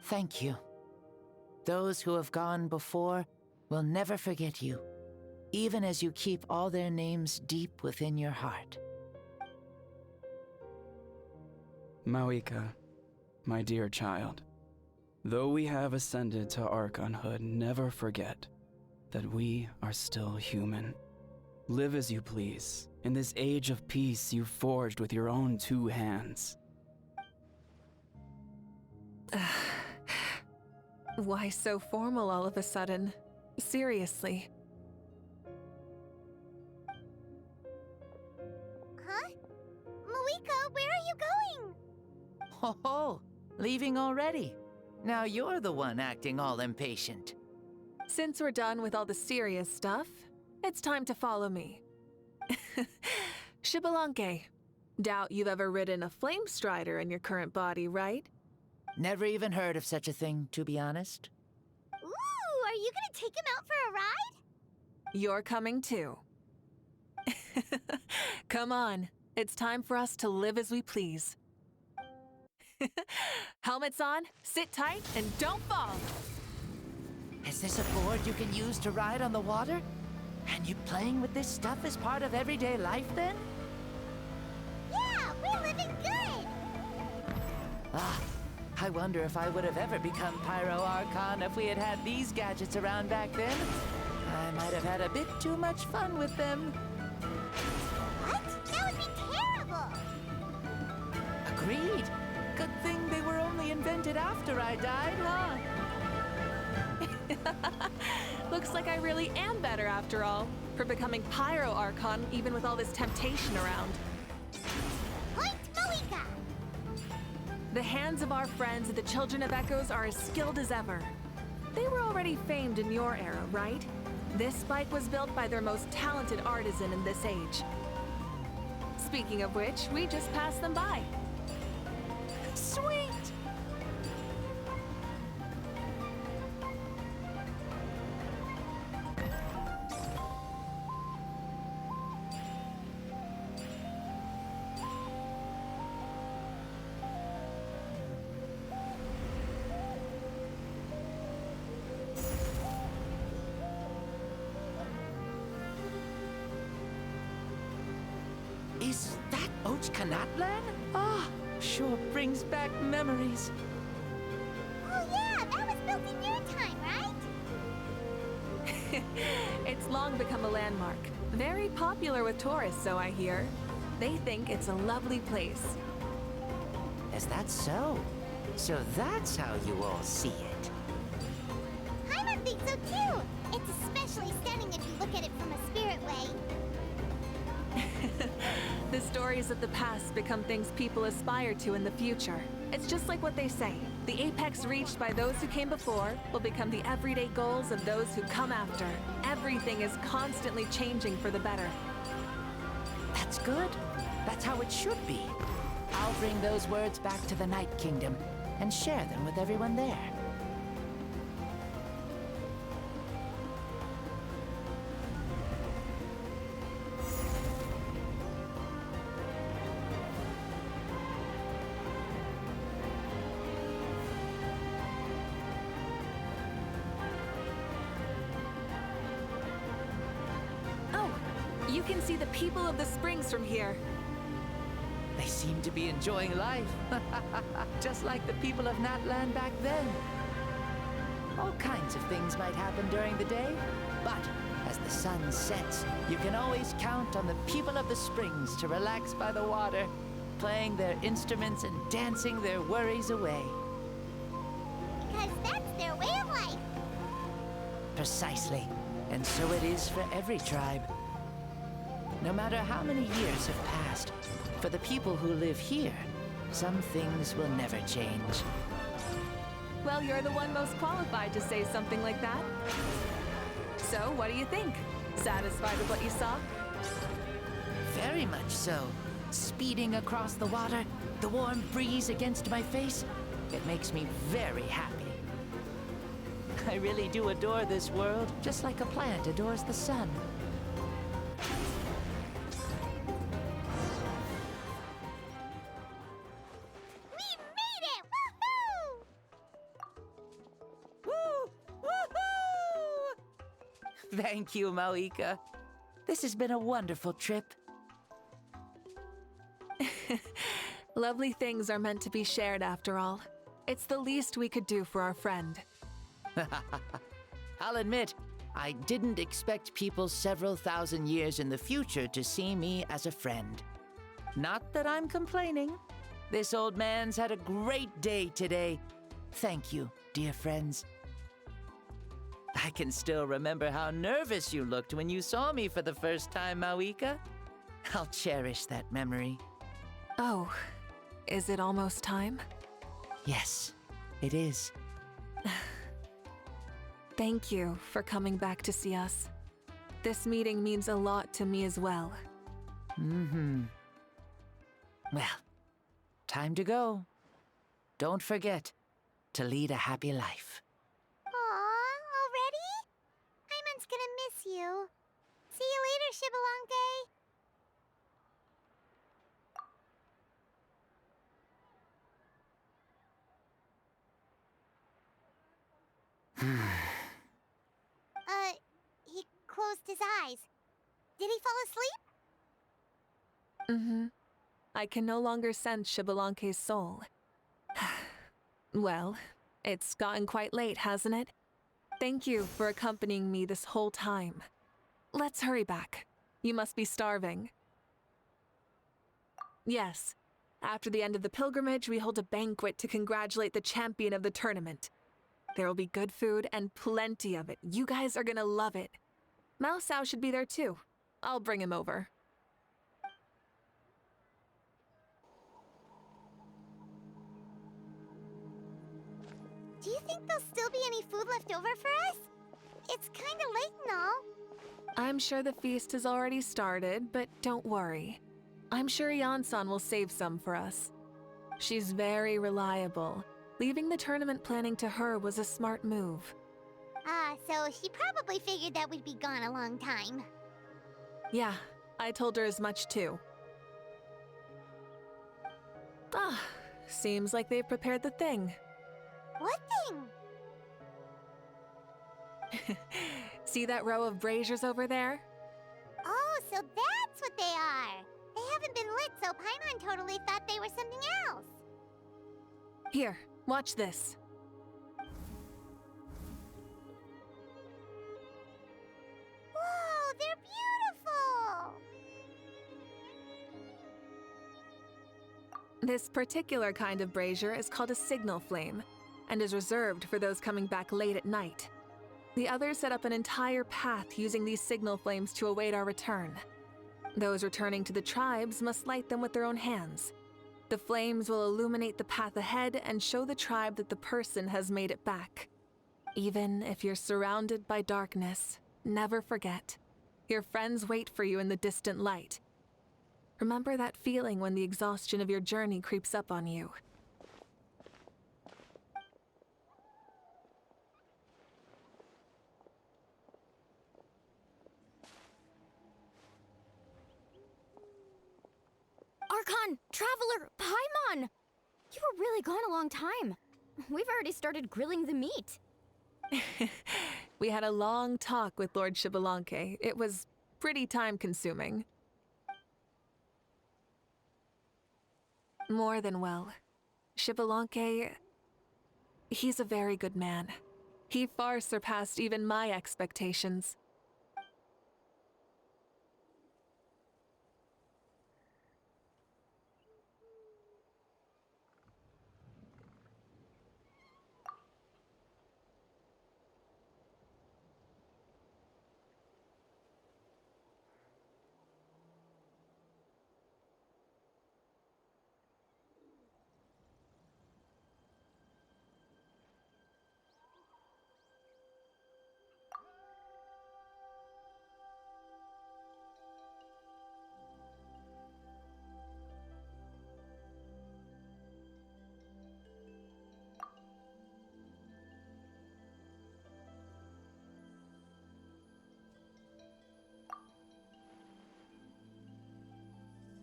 Thank you. Those who have gone before will never forget you, even as you keep all their names deep within your heart. Mavuika, my dear child, though we have ascended to Archonhood, never forget, that we are still human. Live as you please, in this age of peace you forged with your own 2 hands. Why so formal all of a sudden? Seriously. Huh? Mavuika, where are you going? Ho ho! Leaving already? Now you're the one acting all impatient. Since we're done with all the serious stuff, it's time to follow me. Xbalanque, doubt you've ever ridden a flame strider in your current body, right? Never even heard of such a thing, to be honest. Ooh, are you gonna take him out for a ride? You're coming too. Come on, it's time for us to live as we please. Helmets on, sit tight, and don't fall! Is this a board you can use to ride on the water? And you playing with this stuff as part of everyday life then? Yeah, we're living good! Ah, I wonder if I would have ever become Pyro Archon if we had had these gadgets around back then. I might have had a bit too much fun with them. What? That would be terrible! Agreed. Good thing they were only invented after I died, huh? Looks like I really am better after all, for becoming Pyro Archon even with all this temptation around. Point Mavuika! The hands of our friends at the Children of Echoes are as skilled as ever. They were already famed in your era, right? This spike was built by their most talented artisan in this age. Speaking of which, we just passed them by. Sweet! Is that Ochkanatlan? Ah, sure brings back memories. Oh yeah, that was built in your time, right? It's long become a landmark. Very popular with tourists, so I hear. They think it's a lovely place. Is that so? So that's how you all see it. Paimon thinks so too! It's especially stunning if you look at it from a spirit way. The stories of the past become things people aspire to in the future. It's just like what they say. The apex reached by those who came before will become the everyday goals of those who come after. Everything is constantly changing for the better. That's good. That's how it should be. I'll bring those words back to the Night Kingdom and share them with everyone there. You can see the people of the springs from here. They seem to be enjoying life. Just like the people of Natlan back then. All kinds of things might happen during the day, but as the sun sets, you can always count on the people of the springs to relax by the water, playing their instruments and dancing their worries away. Because that's their way of life. Precisely. And so it is for every tribe. No matter how many years have passed, for the people who live here, some things will never change. Well, you're the one most qualified to say something like that. So, what do you think? Satisfied with what you saw? Very much so. Speeding across the water, the warm breeze against my face, it makes me very happy. I really do adore this world, just like a plant adores the sun. Thank you, Mavuika. This has been a wonderful trip. Lovely things are meant to be shared after all. It's the least we could do for our friend. I'll admit, I didn't expect people several thousand years in the future to see me as a friend. Not that I'm complaining. This old man's had a great day today. Thank you, dear friends. I can still remember how nervous you looked when you saw me for the first time, Mavuika. I'll cherish that memory. Oh, is it almost time? Yes, it is. Thank you for coming back to see us. This meeting means a lot to me as well. Mm-hmm. Well, time to go. Don't forget to lead a happy life. Aw, already? Paimon's gonna miss you. See you later, Shibalonke. He closed his eyes. Did he fall asleep? Mm-hmm. I can no longer sense Shibalonke's soul. Well, it's gotten quite late, hasn't it? Thank you for accompanying me this whole time. Let's hurry back. You must be starving. Yes. After the end of the pilgrimage, we hold a banquet to congratulate the champion of the tournament. There will be good food and plenty of it. You guys are gonna love it. Mao Sao should be there too. I'll bring him over. Do you think there'll still be any food left over for us? It's kinda late and all. I'm sure the feast has already started, but don't worry. I'm sure Yansan will save some for us. She's very reliable. Leaving the tournament planning to her was a smart move. So she probably figured that we'd be gone a long time. Yeah, I told her as much too. Seems like they've prepared the thing. What thing? See that row of braziers over there? Oh, so that's what they are. They haven't been lit, so Paimon totally thought they were something else. Here, watch this. Whoa, they're beautiful! This particular kind of brazier is called a signal flame, and is reserved for those coming back late at night. The others set up an entire path using these signal flames to await our return. Those returning to the tribes must light them with their own hands. The flames will illuminate the path ahead and show the tribe that the person has made it back. Even if you're surrounded by darkness, never forget. Your friends wait for you in the distant light. Remember that feeling when the exhaustion of your journey creeps up on you. Archon! Traveler! Paimon! You were really gone a long time. We've already started grilling the meat. We had a long talk with Lord Shibalonke. It was pretty time-consuming. More than well. Shibalonke, he's a very good man. He far surpassed even my expectations.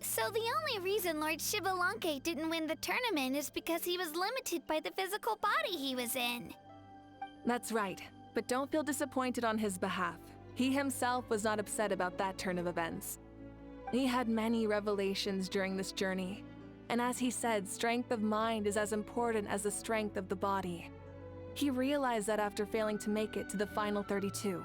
So the only reason Lord Shibalonke didn't win the tournament is because he was limited by the physical body he was in. That's right, but don't feel disappointed on his behalf. He himself was not upset about that turn of events. He had many revelations during this journey, and as he said, strength of mind is as important as the strength of the body. He realized that after failing to make it to the final 32.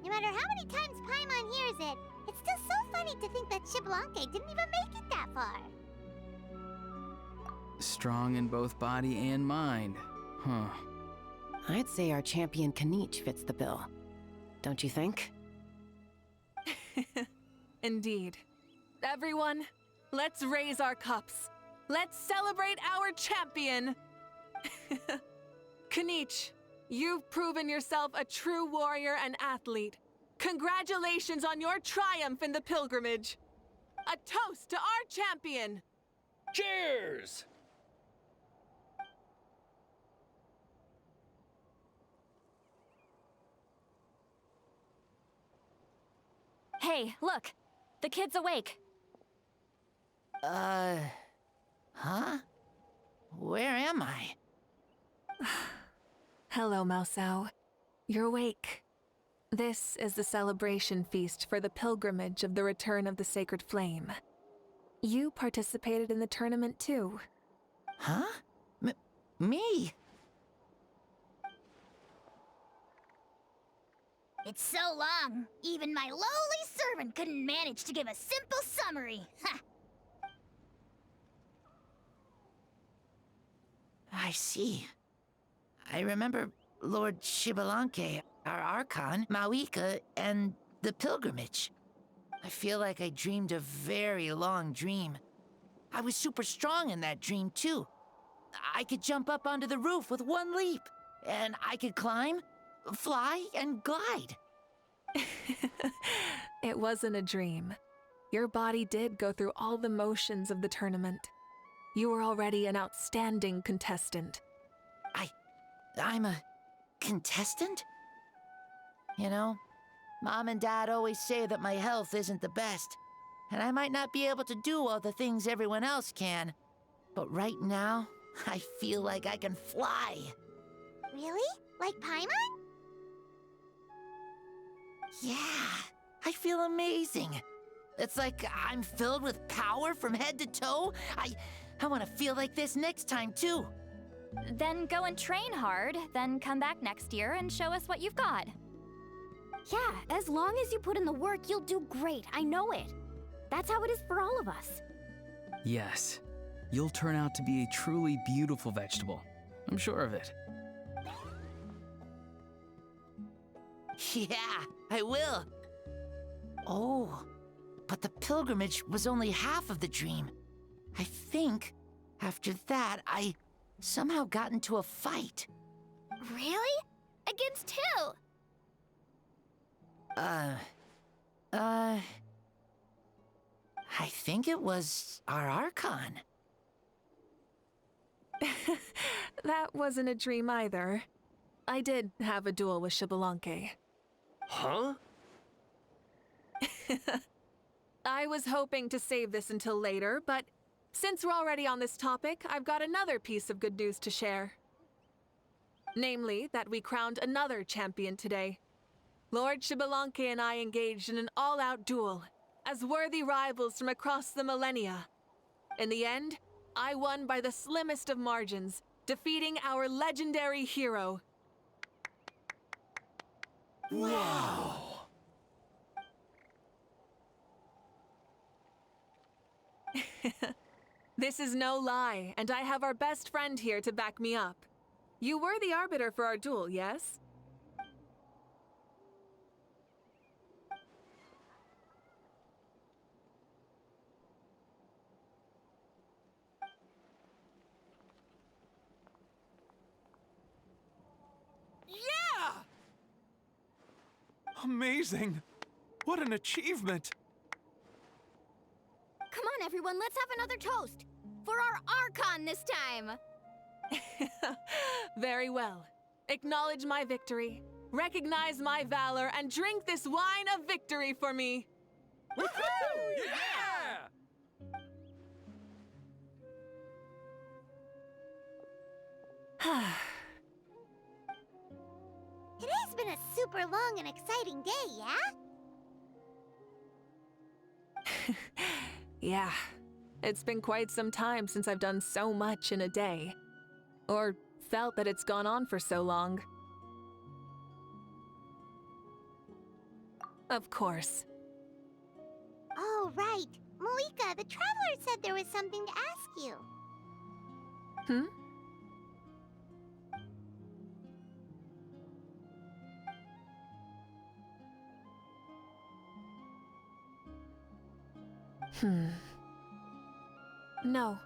No matter how many times Paimon hears it, it's still so funny to think that Xbalanque didn't even make it that far. Strong in both body and mind. Huh. I'd say our champion Kanich fits the bill. Don't you think? Indeed. Everyone, let's raise our cups. Let's celebrate our champion! Kanich, you've proven yourself a true warrior and athlete. Congratulations on your triumph in the pilgrimage. A toast to our champion! Cheers! Hey, look! The kid's awake. Huh? Where am I? Hello, Mausau. You're awake. This is the celebration feast for the pilgrimage of the return of the Sacred Flame. You participated in the tournament too. Huh? Me? It's so long, even my lowly servant couldn't manage to give a simple summary. Ha! I see. I remember Lord Xbalanque, our Archon, Mavuika, and the pilgrimage. I feel like I dreamed a very long dream. I was super strong in that dream, too. I could jump up onto the roof with one leap, and I could climb, fly, and glide. It wasn't a dream. Your body did go through all the motions of the tournament. You were already an outstanding contestant. I'm a contestant? You know, Mom and Dad always say that my health isn't the best, and I might not be able to do all the things everyone else can. But right now, I feel like I can fly. Really? Like Paimon? Yeah, I feel amazing. It's like I'm filled with power from head to toe. I want to feel like this next time, too. Then go and train hard, then come back next year and show us what you've got. Yeah, as long as you put in the work, you'll do great. I know it. That's how it is for all of us. Yes. You'll turn out to be a truly beautiful vegetable. I'm sure of it. Yeah, I will. Oh, but the pilgrimage was only half of the dream. I think after that, I somehow got into a fight. Really? Against who? I think it was our Archon. That wasn't a dream either. I did have a duel with Xbalanque. Huh? I was hoping to save this until later, but since we're already on this topic, I've got another piece of good news to share. Namely, that we crowned another champion today. Lord Xbalanque and I engaged in an all-out duel, as worthy rivals from across the millennia. In the end, I won by the slimmest of margins, defeating our legendary hero. Wow! This is no lie, and I have our best friend here to back me up. You were the arbiter for our duel, yes? Yeah! Amazing! What an achievement! Come on, everyone, let's have another toast. For our Archon this time. Very well. Acknowledge my victory, recognize my valor, and drink this wine of victory for me. Woohoo! Yeah! Today's been a super long and exciting day, yeah? Yeah, it's been quite some time since I've done so much in a day. Or felt that it's gone on for so long. Of course. Oh, right. Mavuika, the Traveler said there was something to ask you. Hmm? No.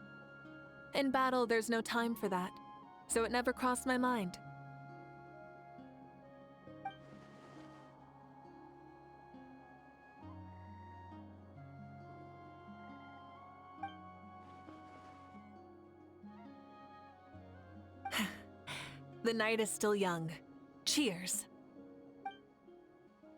In battle, there's no time for that, so it never crossed my mind. The night is still young. Cheers.